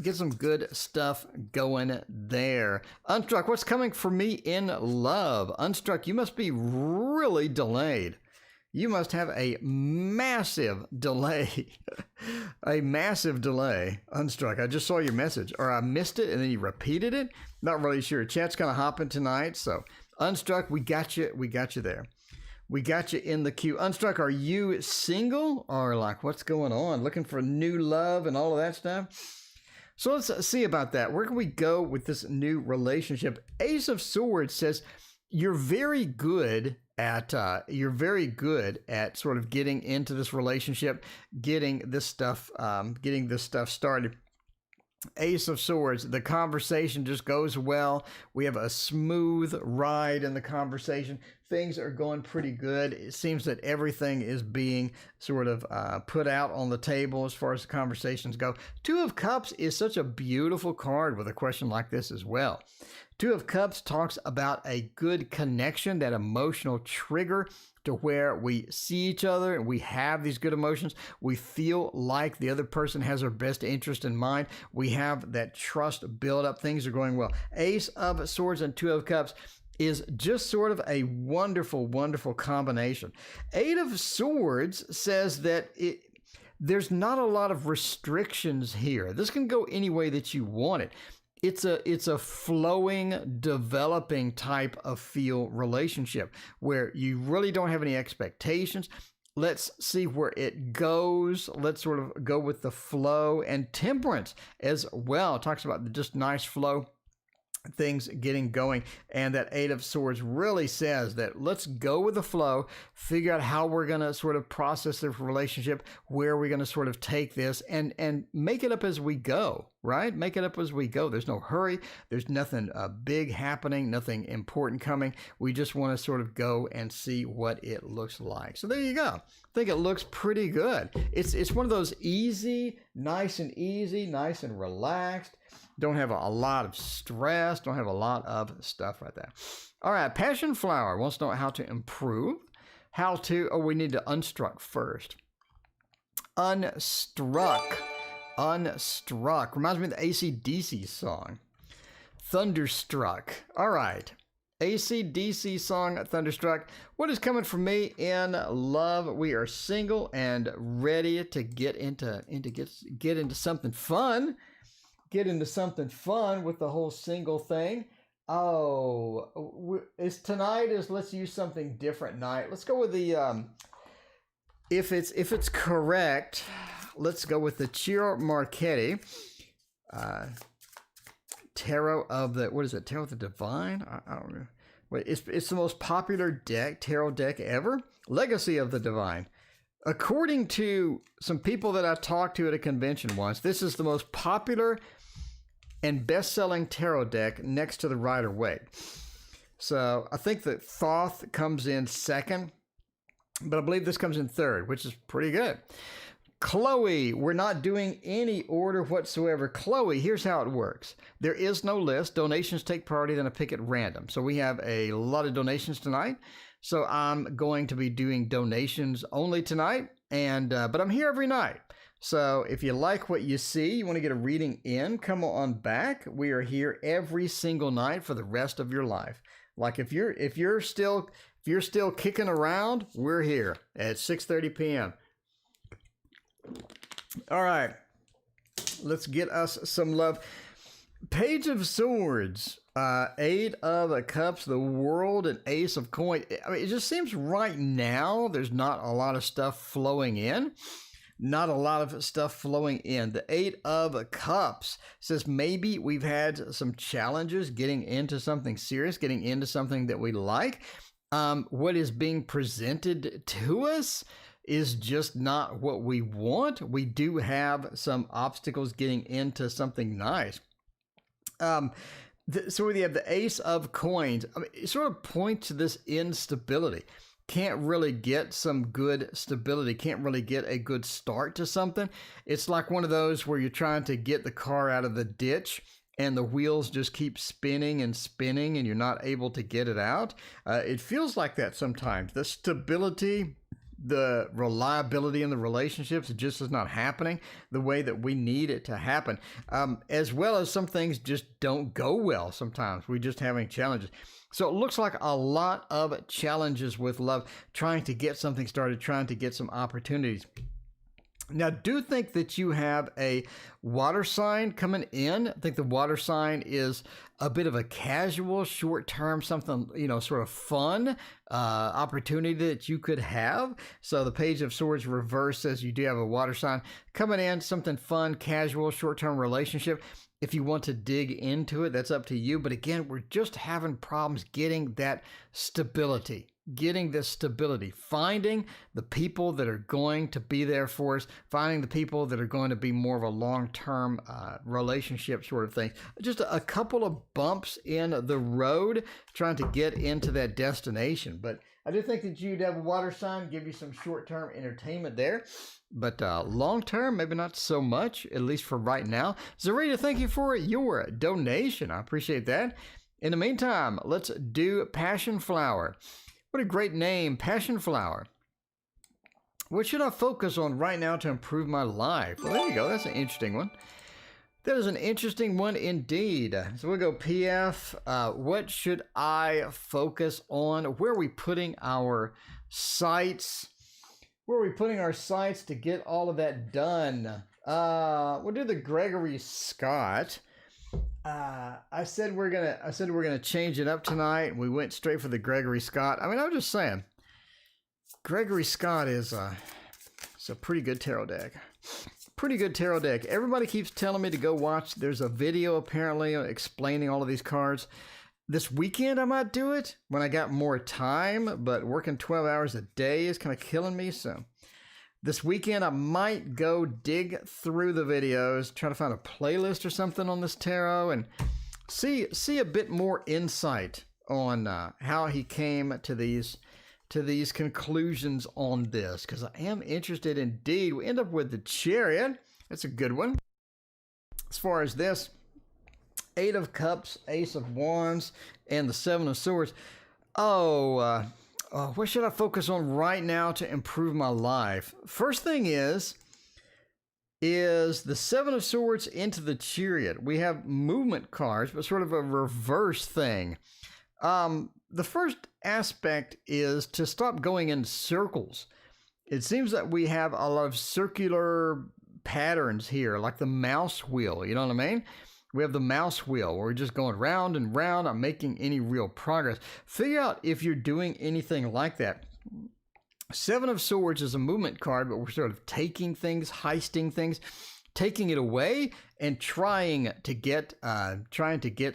Get some good stuff going there. Unstruck, what's coming for me in love? Unstruck, you must be really delayed. You must have a massive delay. A massive delay. Unstruck, I just saw your message. Or I missed it and then you repeated it. Not really sure. Chat's kind of hopping tonight. So, Unstruck, we got you. We got you there. We got you in the queue. Unstruck, are you single? Or like, what's going on? Looking for new love and all of that stuff? So let's see about that. Where can we go with this new relationship? Ace of Swords says you're very good at sort of getting into this relationship, getting this stuff started. Ace of Swords, the conversation just goes well. We have a smooth ride in the conversation. Things are going pretty good. It seems that everything is being sort of put out on the table as far as the conversations go. Two of Cups is such a beautiful card with a question like this as well. Two of Cups talks about a good connection, that emotional trigger to where we see each other and we have these good emotions. We feel like the other person has our best interest in mind. We have that trust build up. Things are going well. Ace of Swords and Two of Cups is just sort of a wonderful, wonderful combination. Eight of Swords says that there's not a lot of restrictions here. This can go any way that you want it. It's a flowing, developing type of feel relationship where you really don't have any expectations. Let's see where it goes. Let's sort of go with the flow. And Temperance as well talks about the just nice flow, things getting going. And that Eight of Swords really says that let's go with the flow, figure out how we're going to sort of process this relationship, where we're going to sort of take this and make it up as we go, right? Make it up as we go. There's no hurry. There's nothing big happening, nothing important coming. We just want to sort of go and see what it looks like. So there you go. I think it looks pretty good. It's one of those easy, nice and relaxed. Don't have a lot of stress. Don't have a lot of stuff right there. All right. Passion Flower wants to know how to improve. We need to unstruck first. Unstruck. Reminds me of the AC/DC song. Thunderstruck. All right. AC/DC song, Thunderstruck. What is coming for me in love? We are single and ready to get into something fun. Get into something fun with the whole single thing. Tonight is let's use something different night. Let's go with the if it's correct, let's go with the Ciro Marchetti Tarot of the Tarot of the Divine? I don't know. Wait, it's the most popular tarot deck ever. Legacy of the Divine. According to some people that I talked to at a convention once, this is the most popular and best-selling tarot deck next to the Rider-Waite. So I think that Thoth comes in second, but I believe this comes in third, which is pretty good. Chloe, we're not doing any order whatsoever. Chloe, here's how it works. There is no list. Donations take priority, then I pick at random. So we have a lot of donations tonight. So I'm going to be doing donations only tonight, but I'm here every night. So if you like what you see, you want to get a reading in, come on back. We are here every single night for the rest of your life. Like if you're still kicking around, we're here at 6:30 p.m. All right, let's get us some love. Page of Swords, Eight of Cups, the World, and Ace of Coins. I mean, it just seems right now there's not a lot of stuff flowing in. The Eight of Cups says maybe we've had some challenges getting into something serious, getting into something that we like. What is being presented to us is just not what we want. We do have some obstacles getting into something nice. So we have the Ace of Coins. I mean, it sort of points to this instability. Can't really get some good stability, can't really get a good start to something. It's like one of those where you're trying to get the car out of the ditch and the wheels just keep spinning and spinning and you're not able to get it out. It feels like that sometimes. The stability, the reliability in the relationships, it just is not happening the way that we need it to happen. As well as some things just don't go well sometimes. We're just having challenges. So it looks like a lot of challenges with love, trying to get something started, trying to get some opportunities. Now, do think that you have a water sign coming in. I think the water sign is a bit of a casual, short-term, something, sort of fun opportunity that you could have. So the Page of Swords reverse says you do have a water sign coming in, something fun, casual, short-term relationship. If you want to dig into it, that's up to you. But again, we're just having problems getting that stability. getting this stability, finding the people that are going to be there for us, finding the people that are going to be more of a long-term relationship sort of thing. Just a couple of bumps in the road trying to get into that destination. But I do think that you'd have a water sign, give you some short-term entertainment there. But long-term, maybe not so much, at least for right now. Zarita, thank you for your donation. I appreciate that. In the meantime, let's do Passion Flower. What a great name, Passion Flower. What should I focus on right now to improve my life? Well, there you go. That's an interesting one. That is an interesting one indeed. So we'll go PF. What should I focus on? Where are we putting our sights? Where are we putting our sights to get all of that done? We'll do the Gregory Scott. I said we're gonna change it up tonight. We went straight for the Gregory Scott. I mean, I'm just saying, Gregory Scott is it's a pretty good tarot deck. Pretty good tarot deck. Everybody keeps telling me to go watch. There's a video apparently explaining all of these cards. This weekend I might do it when I got more time, but working 12 hours a day is kind of killing me. So this weekend I might go dig through the videos, try to find a playlist or something on this tarot and see a bit more insight on how he came to these conclusions on this, because I am interested indeed. We end up with the Chariot. That's a good one. As far as this, 8 of Cups, Ace of Wands, and the 7 of Swords. What should I focus on right now to improve my life? First thing is the 7 of Swords into the Chariot. We have movement cards, but sort of a reverse thing. The first aspect is to stop going in circles. It seems that we have a lot of circular patterns here, like the mouse wheel, you know what I mean? We have the mouse wheel where we're just going round and round, not making any real progress. Figure out if you're doing anything like that. 7 of Swords is a movement card, but we're sort of taking things, heisting things, taking it away and trying to get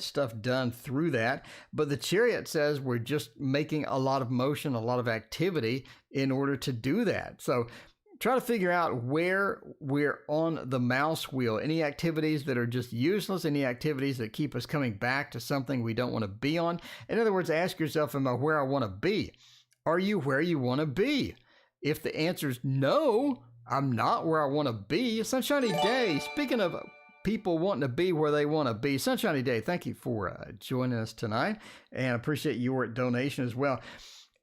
stuff done through that. But the Chariot says we're just making a lot of motion, a lot of activity in order to do that. So try to figure out where we're on the mouse wheel. Any activities that are just useless, any activities that keep us coming back to something we don't want to be on. In other words, ask yourself, am I where I want to be? Are you where you want to be? If the answer is no, I'm not where I want to be. Sunshiny Day. Speaking of people wanting to be where they want to be, Sunshiny Day, thank you for joining us tonight, and I appreciate your donation as well.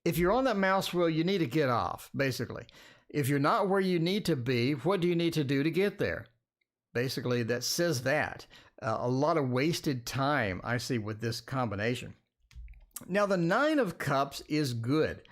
If you're on that mouse wheel, you need to get off, basically. If you're not where you need to be, what do you need to do to get there? Basically, that says that. A lot of wasted time I see with this combination. Now, the 9 of Cups is good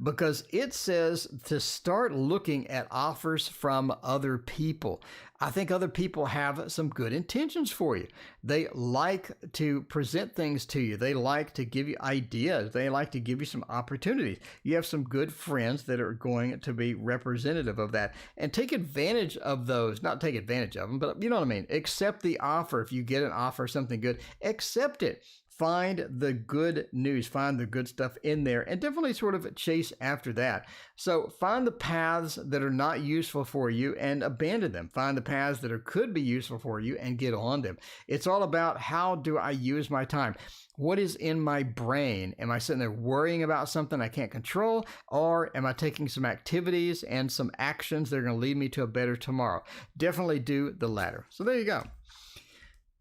because it says to start looking at offers from other people. I think other people have some good intentions for you. They like to present things to you. They like to give you ideas. They like to give you some opportunities. You have some good friends that are going to be representative of that. And take advantage of those. Not take advantage of them, but you know what I mean. Accept the offer. If you get an offer, something good, accept it. Find the good news, find the good stuff in there, and definitely sort of chase after that. So find the paths that are not useful for you and abandon them. Find the paths that could be useful for you and get on them. It's all about, how do I use my time? What is in my brain? Am I sitting there worrying about something I can't control? Or am I taking some activities and some actions that are going to lead me to a better tomorrow? Definitely do the latter. So there you go.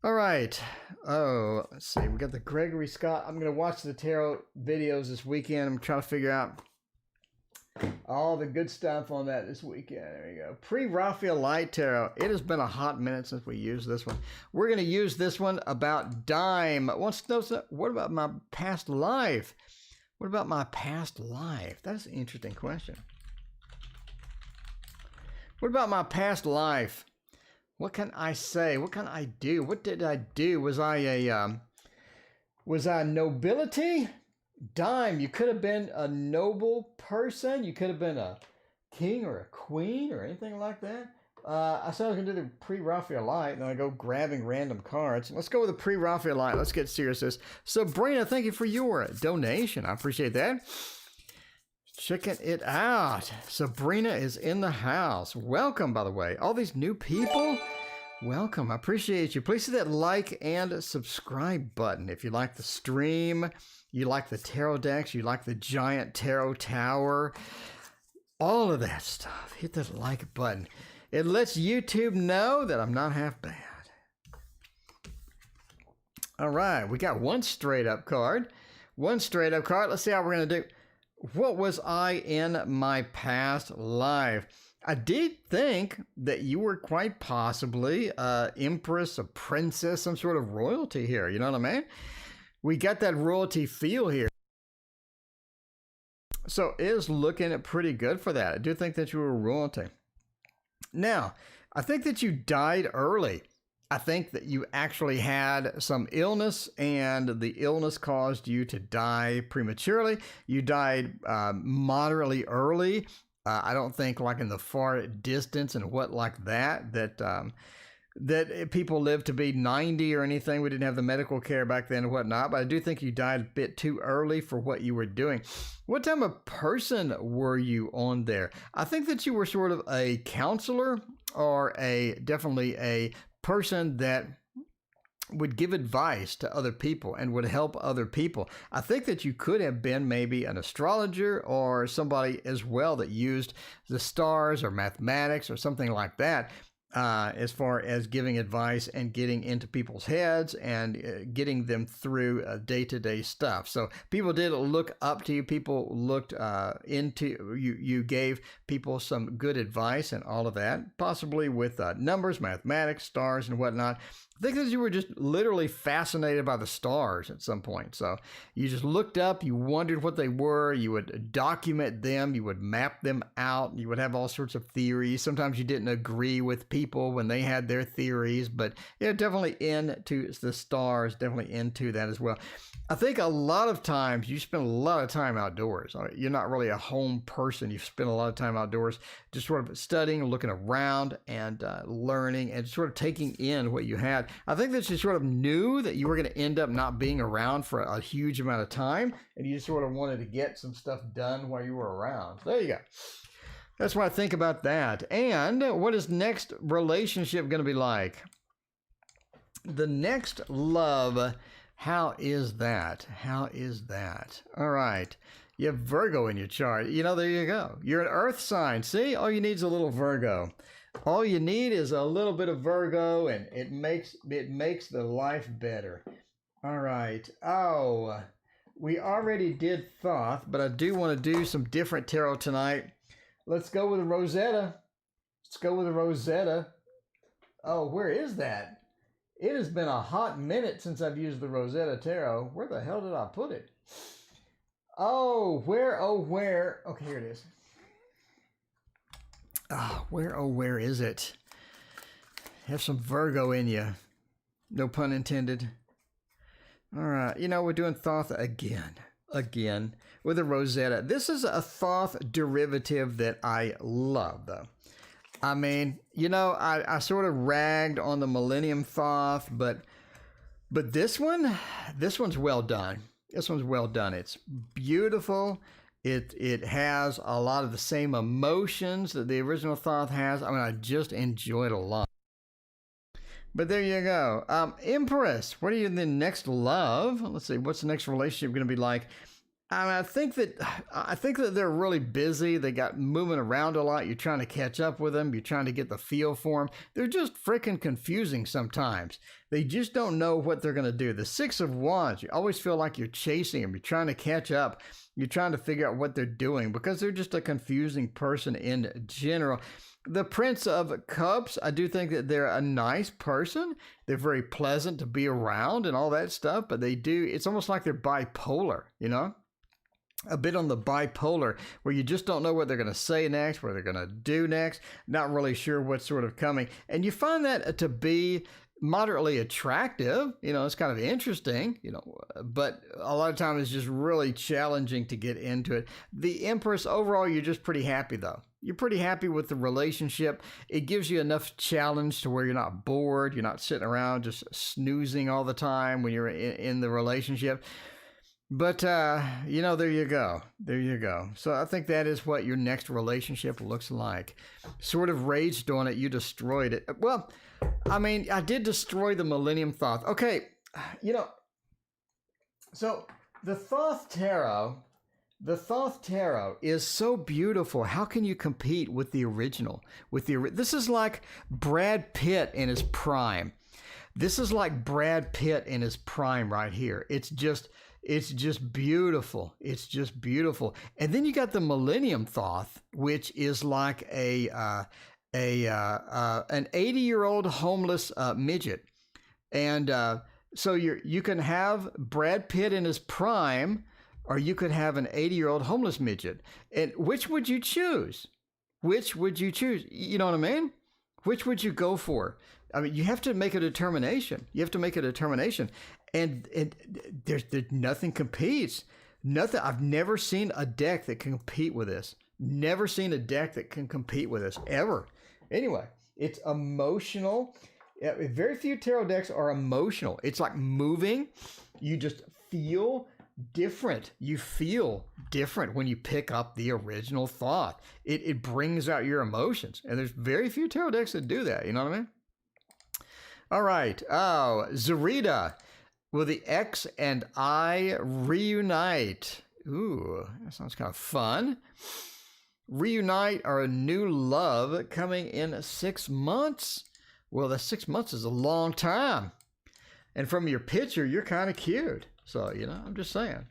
All right. Oh, let's see. We got the Gregory Scott. I'm going to watch the tarot videos this weekend. I'm trying to figure out all the good stuff on that this weekend. There you go. Pre-Raphaelite tarot. It has been a hot minute since we used this one. We're going to use this one about Dime. Wants to know, what about my past life? What about my past life? That's an interesting question. What about my past life? What can I say? What can I do? What did I do? Was I nobility? Dime, you could have been a noble person. You could have been a king or a queen or anything like that. I said I was going to do the pre-Raphaelite, and then I go grabbing random cards. Let's go with the pre-Raphaelite. Let's get serious. Sabrina, thank you for your donation. I appreciate that. Checking it out. Sabrina is in the house. Welcome, by the way. All these new people, welcome. I appreciate you. Please hit that like and subscribe button if you like the stream, you like the tarot decks, you like the giant tarot tower, all of that stuff. Hit that like button. It lets YouTube know that I'm not half bad. All right, we got one straight up card. One straight up card. Let's see how we're going to do. What was I in my past life? I did think that you were quite possibly an empress, a princess, some sort of royalty here. You know what I mean? We got that royalty feel here. So it is looking pretty good for that. I do think that you were royalty. Now, I think that you died early. I think that you actually had some illness and the illness caused you to die prematurely. You died moderately early. I don't think like in the far distance and what like that people lived to be 90 or anything. We didn't have the medical care back then and whatnot, but I do think you died a bit too early for what you were doing. What type of person were you on there? I think that you were sort of a counselor or definitely a person that would give advice to other people and would help other people. I think that you could have been maybe an astrologer or somebody as well that used the stars or mathematics or something like that. As far as giving advice and getting into people's heads and getting them through day-to-day stuff. So people did look up to you. People looked into you. You gave people some good advice and all of that, possibly with numbers, mathematics, stars, and whatnot. I think that you were just literally fascinated by the stars at some point. So you just looked up, you wondered what they were, you would document them, you would map them out, you would have all sorts of theories. Sometimes you didn't agree with people when they had their theories, but yeah, definitely into the stars, definitely into that as well. I think a lot of times you spend a lot of time outdoors. You're not really a home person. You spend a lot of time outdoors, just sort of studying, looking around and learning and sort of taking in what you had. I think that you sort of knew that you were going to end up not being around for a huge amount of time, and you just sort of wanted to get some stuff done while you were around. So there you go. That's what I think about that. And what is next relationship going to be like? The next love, how is that? How is that? All right. You have Virgo in your chart. You know, there you go. You're an earth sign. See, all you need is a little Virgo. All you need is a little bit of Virgo, and it makes the life better. All right. Oh, we already did Thoth, but I do want to do some different tarot tonight. Let's go with a Rosetta. Let's go with a Rosetta. Oh, where is that? It has been a hot minute since I've used the Rosetta Tarot. Where the hell did I put it? Oh, where? Okay, here it is. Where is it? Have some Virgo in you. No pun intended. All right, you know, we're doing Thoth again with a Rosetta. This is a Thoth derivative that I love, though. I mean, you know, I sort of ragged on the Millennium Thoth, but this one's well done. This one's well done. It's beautiful. It has a lot of the same emotions that the original Thoth has. I mean, I just enjoyed it a lot. But there you go. Empress, what are you in the next love? Let's see, what's the next relationship going to be like? I think that they're really busy. They got moving around a lot. You're trying to catch up with them. You're trying to get the feel for them. They're just freaking confusing sometimes. They just don't know what they're going to do. The Six of Wands, you always feel like you're chasing them. You're trying to catch up. You're trying to figure out what they're doing because they're just a confusing person in general. The Prince of Cups, I do think that they're a nice person. They're very pleasant to be around and all that stuff, but it's almost like they're bipolar, you know? A bit on the bipolar where you just don't know what they're going to say next, what they're going to do next, not really sure what's sort of coming. And you find that to be moderately attractive, you know, it's kind of interesting, you know, but a lot of times it's just really challenging to get into it. The Empress, overall, you're just pretty happy though. You're pretty happy with the relationship. It gives you enough challenge to where you're not bored. You're not sitting around just snoozing all the time when you're in the relationship. But, there you go. There you go. So I think that is what your next relationship looks like. Sort of raged on it. You destroyed it. Well, I mean, I did destroy the Millennium Thoth. Okay, so the Thoth Tarot is so beautiful. How can you compete with the original? This is like Brad Pitt in his prime. This is like Brad Pitt in his prime right here. It's just beautiful. It's just beautiful. And then you got the Millennium Thoth, which is like an 80-year-old homeless midget. And so you can have Brad Pitt in his prime, or you could have an 80-year-old homeless midget. And which would you choose? Which would you choose? You know what I mean? Which would you go for? I mean, you have to make a determination. And there's nothing competes. Nothing. I've never seen a deck that can compete with this. Never seen a deck that can compete with this, ever. Anyway, it's emotional. Very few tarot decks are emotional. It's like moving. You just feel different. You feel different when you pick up the original Thoth. It brings out your emotions. And there's very few tarot decks that do that. You know what I mean? All right. Oh, Zarita. Will the X and I reunite? Ooh, that sounds kind of fun. Reunite our new love coming in 6 months. Well, the 6 months is a long time. And from your picture, you're kind of cute. So, I'm just saying.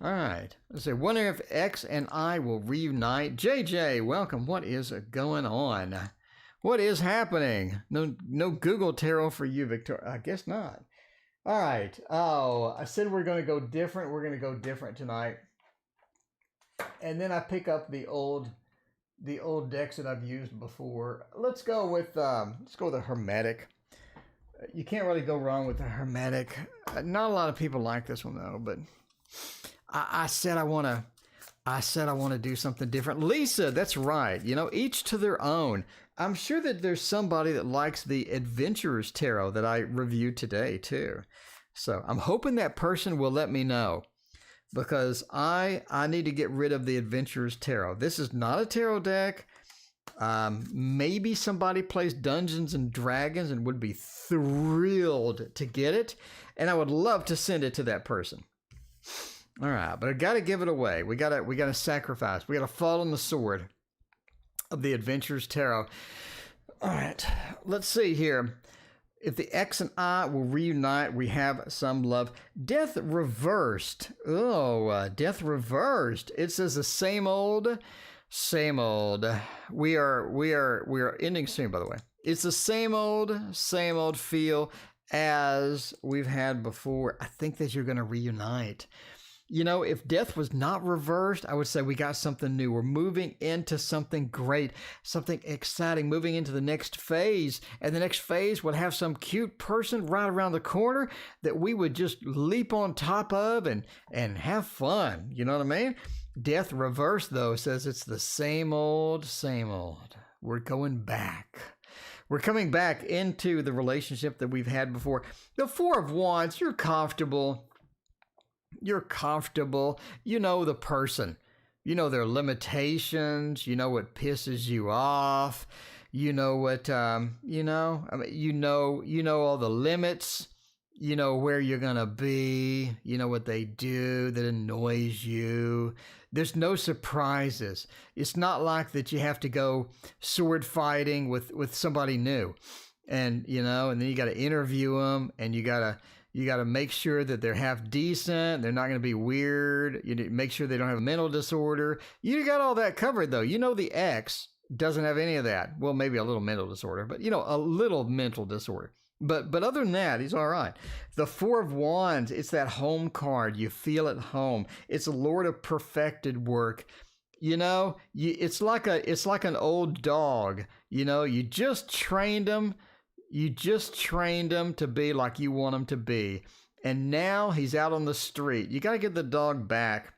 All right. Let's see. Wondering if X and I will reunite. JJ, welcome. What is going on? What is happening? No Google Tarot for you, Victoria. I guess not. All right. Oh, I said we're going to go different. We're going to go different tonight. And then I pick up the old decks that I've used before. Let's go with a Hermetic. You can't really go wrong with a Hermetic. Not a lot of people like this one though, but I said I want to do something different. Lisa, that's right. Each to their own. I'm sure that there's somebody that likes the Adventurer's Tarot that I reviewed today too. So I'm hoping that person will let me know, because I need to get rid of the Adventurer's Tarot. This is not a tarot deck. Maybe somebody plays Dungeons and Dragons and would be thrilled to get it, and I would love to send it to that person. All right, but I got to give it away. We got to sacrifice. We got to fall on the sword of the Adventurer's Tarot. All right, let's see here. If the X and I will reunite, we have some love. Death reversed. Oh, death reversed. It says the same old. We are ending soon, by the way. It's the same old feel as we've had before. I think that you're going to reunite. If death was not reversed, I would say we got something new. We're moving into something great, something exciting, moving into the next phase. And the next phase would have some cute person right around the corner that we would just leap on top of and have fun. You know what I mean? Death reversed, though, says it's the same old. We're going back. We're coming back into the relationship that we've had before. The Four of Wands, you're comfortable. You know the person. You know their limitations. You know what pisses you off. You know what, you know all the limits. You know where you're going to be. You know what they do that annoys you. There's no surprises. It's not like that you have to go sword fighting with somebody new. And, and then you got to interview them, and you got to make sure that they're half decent. They're not going to be weird. You need to make sure they don't have a mental disorder. You got all that covered, though. The X doesn't have any of that. Well, maybe a little mental disorder, but, a little mental disorder. But other than that, he's all right. The Four of Wands, it's that home card. You feel at home. It's a Lord of perfected work. It's like an old dog. You just trained him. You just trained him to be like you want him to be. And now he's out on the street. You got to get the dog back.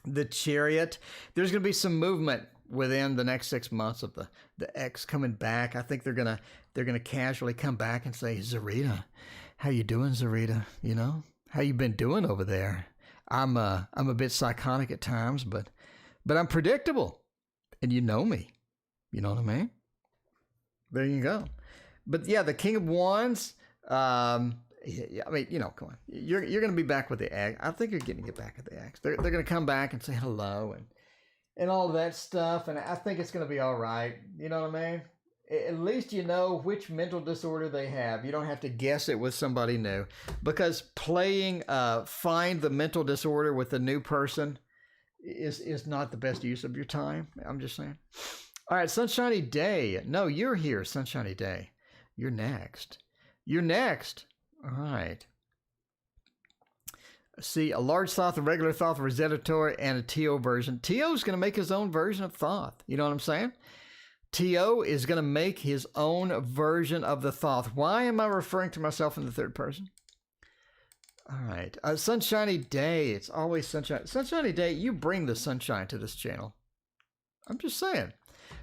The Chariot, there's going to be some movement within the next 6 months of the ex coming back. I think they're gonna casually come back and say, Zarita, how you doing, Zarita? How you been doing over there? I'm a bit psychotic at times, but I'm predictable, and you know me. You know what I mean? There you go. But yeah, the King of Wands. Yeah, I mean, come on. You're going to be back with the ex. I think you're getting to get back at the ex. They're going to come back and say hello and all that stuff, and I think it's going to be all right. You know what I mean? At least you know which mental disorder they have. You don't have to guess it with somebody new, because playing find the mental disorder with a new person is not the best use of your time. I'm just saying. All right, Sunshiny Day. No, you're here, Sunshiny Day. You're next. You're next. All right. See, a large Thoth, a regular Thoth, a Rosetta Torah, and a TO version. TO is going to make his own version of Thoth. You know what I'm saying? TO is going to make his own version of the Thoth. Why am I referring to myself in the third person? All right. Sunshiny Day. It's always sunshine. Sunshiny Day, you bring the sunshine to this channel. I'm just saying.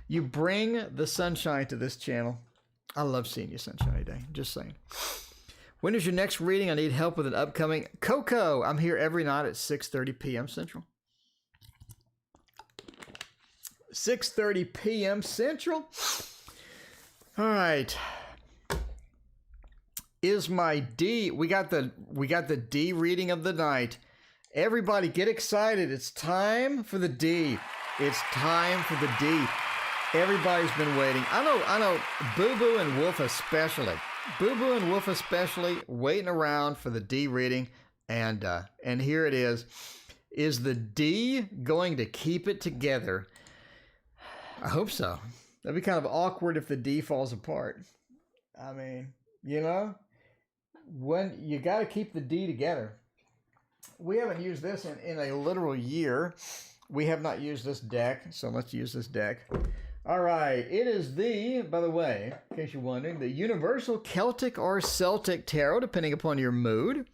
You bring the sunshine to this channel. I love seeing you, Sunshiny Day. Just saying. When is your next reading? I need help with an upcoming Coco. I'm here every night at 6:30 p.m. Central. 6:30 p.m. Central. All right. Is my D? We got the D reading of the night. Everybody, get excited! It's time for the D. It's time for the D. Everybody's been waiting. I know. Boo Boo and Wolf especially. Boo Boo and Wolf especially waiting around for the D reading, and here it is. Is the D going to keep it together? I hope so. That'd be kind of awkward if the D falls apart. I mean, when you got to keep the D together. We haven't used this in a literal year. We have not used this deck, so let's use this deck. All right, it is by the way, in case you're wondering, the Universal Celtic or Celtic Tarot, depending upon your mood.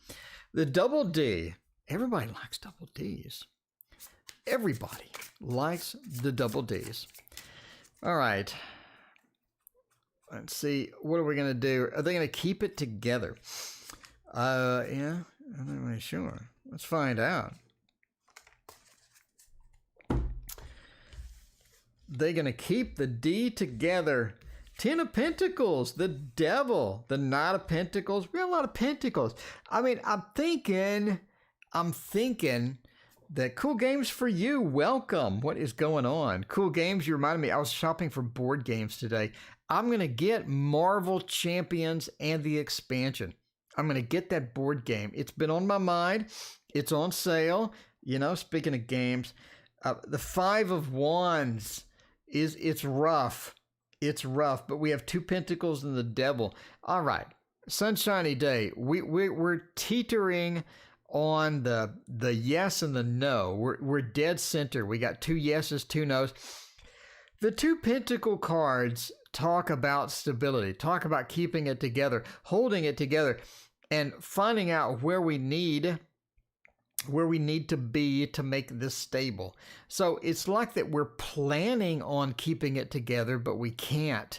The double D. Everybody likes double Ds. Everybody likes the double Ds. All right. Let's see. What are we going to do? Are they going to keep it together? Yeah, I'm not really sure. Let's find out. They're going to keep the D together. 10 of Pentacles, the Devil, the Knight of Pentacles. We got a lot of Pentacles. I mean, I'm thinking that Cool Games for you. Welcome. What is going on? Cool Games, you reminded me, I was shopping for board games today. I'm going to get Marvel Champions and the expansion. I'm going to get that board game. It's been on my mind. It's on sale. Speaking of games, the Five of Wands. It's rough. It's rough, but we have 2 Pentacles and the Devil. All right, Sunshiny Day. We're teetering on the yes and the no. We're dead center. We got 2 yeses, 2 nos. The 2 Pentacle cards talk about stability, talk about keeping it together, holding it together, and finding out where we need to be to make this stable. So it's like that we're planning on keeping it together, but we can't.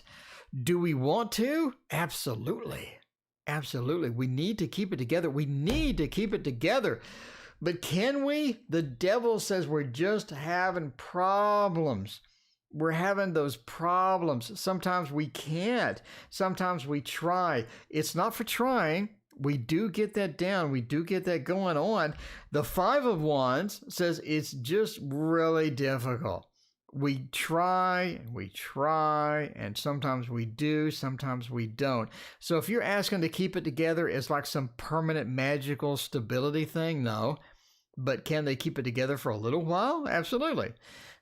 Do we want to? Absolutely. Absolutely. We need to keep it together. We need to keep it together. But can we? The Devil says we're just having problems. We're having those problems. Sometimes we can't. Sometimes we try. It's not for trying. We do get that down. We do get that going on. The Five of Wands says it's just really difficult. We try, and sometimes we do, sometimes we don't. So if you're asking to keep it together as like some permanent magical stability thing, no. But can they keep it together for a little while? Absolutely.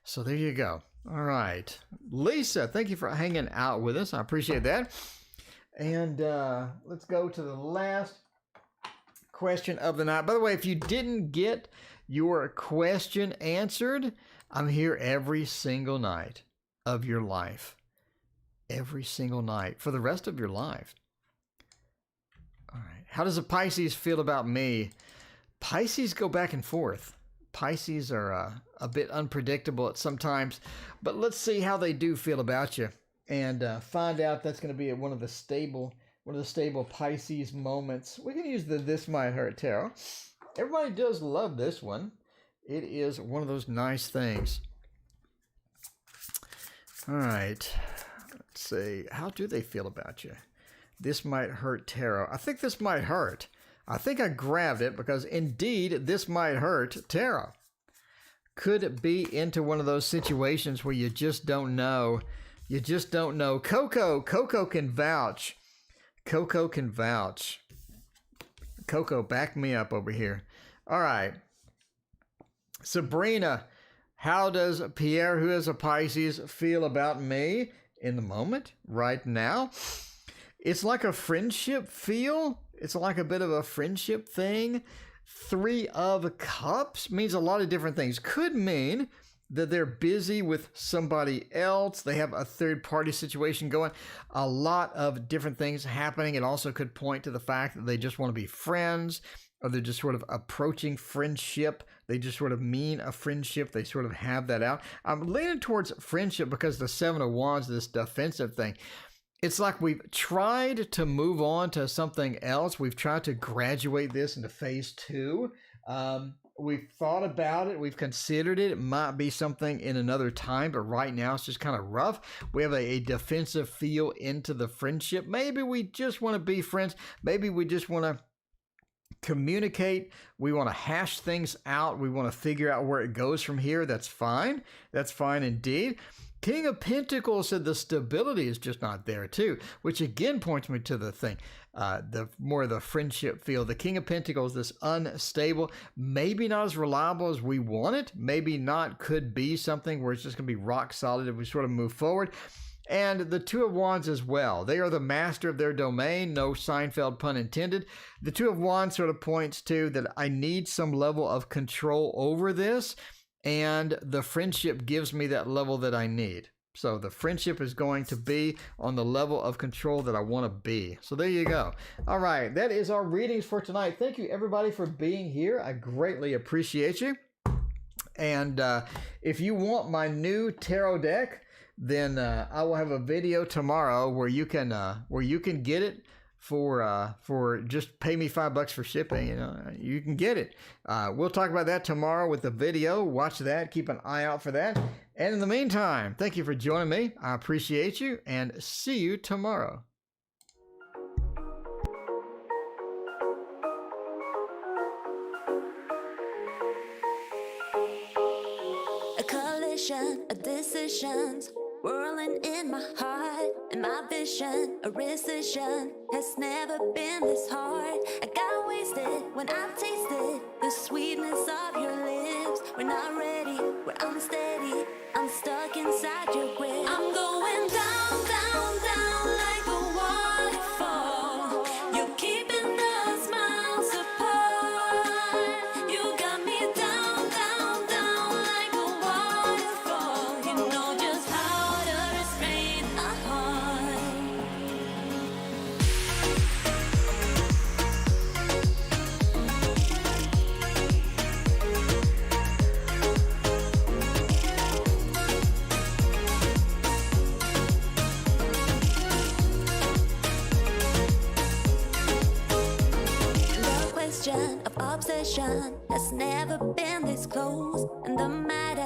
So there you go. All right. Lisa, thank you for hanging out with us. I appreciate that. And let's go to the last question of the night. By the way, if you didn't get your question answered, I'm here every single night of your life. Every single night for the rest of your life. All right. How does a Pisces feel about me? Pisces go back and forth. Pisces are a bit unpredictable at sometimes, but let's see how they do feel about you. And find out. That's going to be one of the stable Pisces moments. We can use the This Might Hurt Tarot. Everybody does love this one. It is one of those nice things. All right. Let's see. How do they feel about you? This might hurt tarot. I think this might hurt. I think I grabbed it because indeed this might hurt tarot. Could be into one of those situations where you just don't know. You just don't know. Coco can vouch. Coco can vouch. Coco, back me up over here. All right. Sabrina, how does Pierre, who is a Pisces, feel about me in the moment, right now? It's like a friendship feel. It's like a bit of a friendship thing. 3 of Cups means a lot of different things. Could mean that they're busy with somebody else. They have a third-party situation going. A lot of different things happening. It also could point to the fact that they just want to be friends, or they're just sort of approaching friendship. They just sort of mean a friendship. They sort of have that out. I'm leaning towards friendship because the 7 of Wands, this defensive thing, it's like we've tried to move on to something else. We've tried to graduate this into phase 2. We've thought about it. We've considered it. It might be something in another time, but right now it's just kind of rough. We have a defensive feel into the friendship. Maybe we just want to be friends. Maybe we just want to communicate. We want to hash things out. We want to figure out where it goes from here. That's fine. That's fine indeed. King of Pentacles said the stability is just not there too, which again points me to the thing, the more the friendship feel. The King of Pentacles, this unstable, maybe not as reliable as we want it, maybe not, could be something where it's just going to be rock solid if we sort of move forward. And the 2 of Wands as well. They are the master of their domain. No Seinfeld pun intended. The 2 of Wands sort of points to that I need some level of control over this. And the friendship gives me that level that I need. So the friendship is going to be on the level of control that I want to be. So there you go. All right. That is our readings for tonight. Thank you, everybody, for being here. I greatly appreciate you. And if you want my new tarot deck, then I will have a video tomorrow where you can get it for just pay me $5 for shipping. You can get it. We'll talk about that tomorrow with the video. Watch that. Keep an eye out for that. And in the meantime, thank you for joining me. I appreciate you, and see you tomorrow. A collision of decisions whirling in my heart, and my vision, a rescission, has never been this hard. I got wasted when I tasted the sweetness of your lips. We're not ready, we're unsteady, I'm stuck inside your grip. I'm going down, down, down like a waterfall. You're keeping us miles apart. You got me down, down, down like a waterfall. You know just how to restrain a heart. The question of obsession has never been this close, and the matter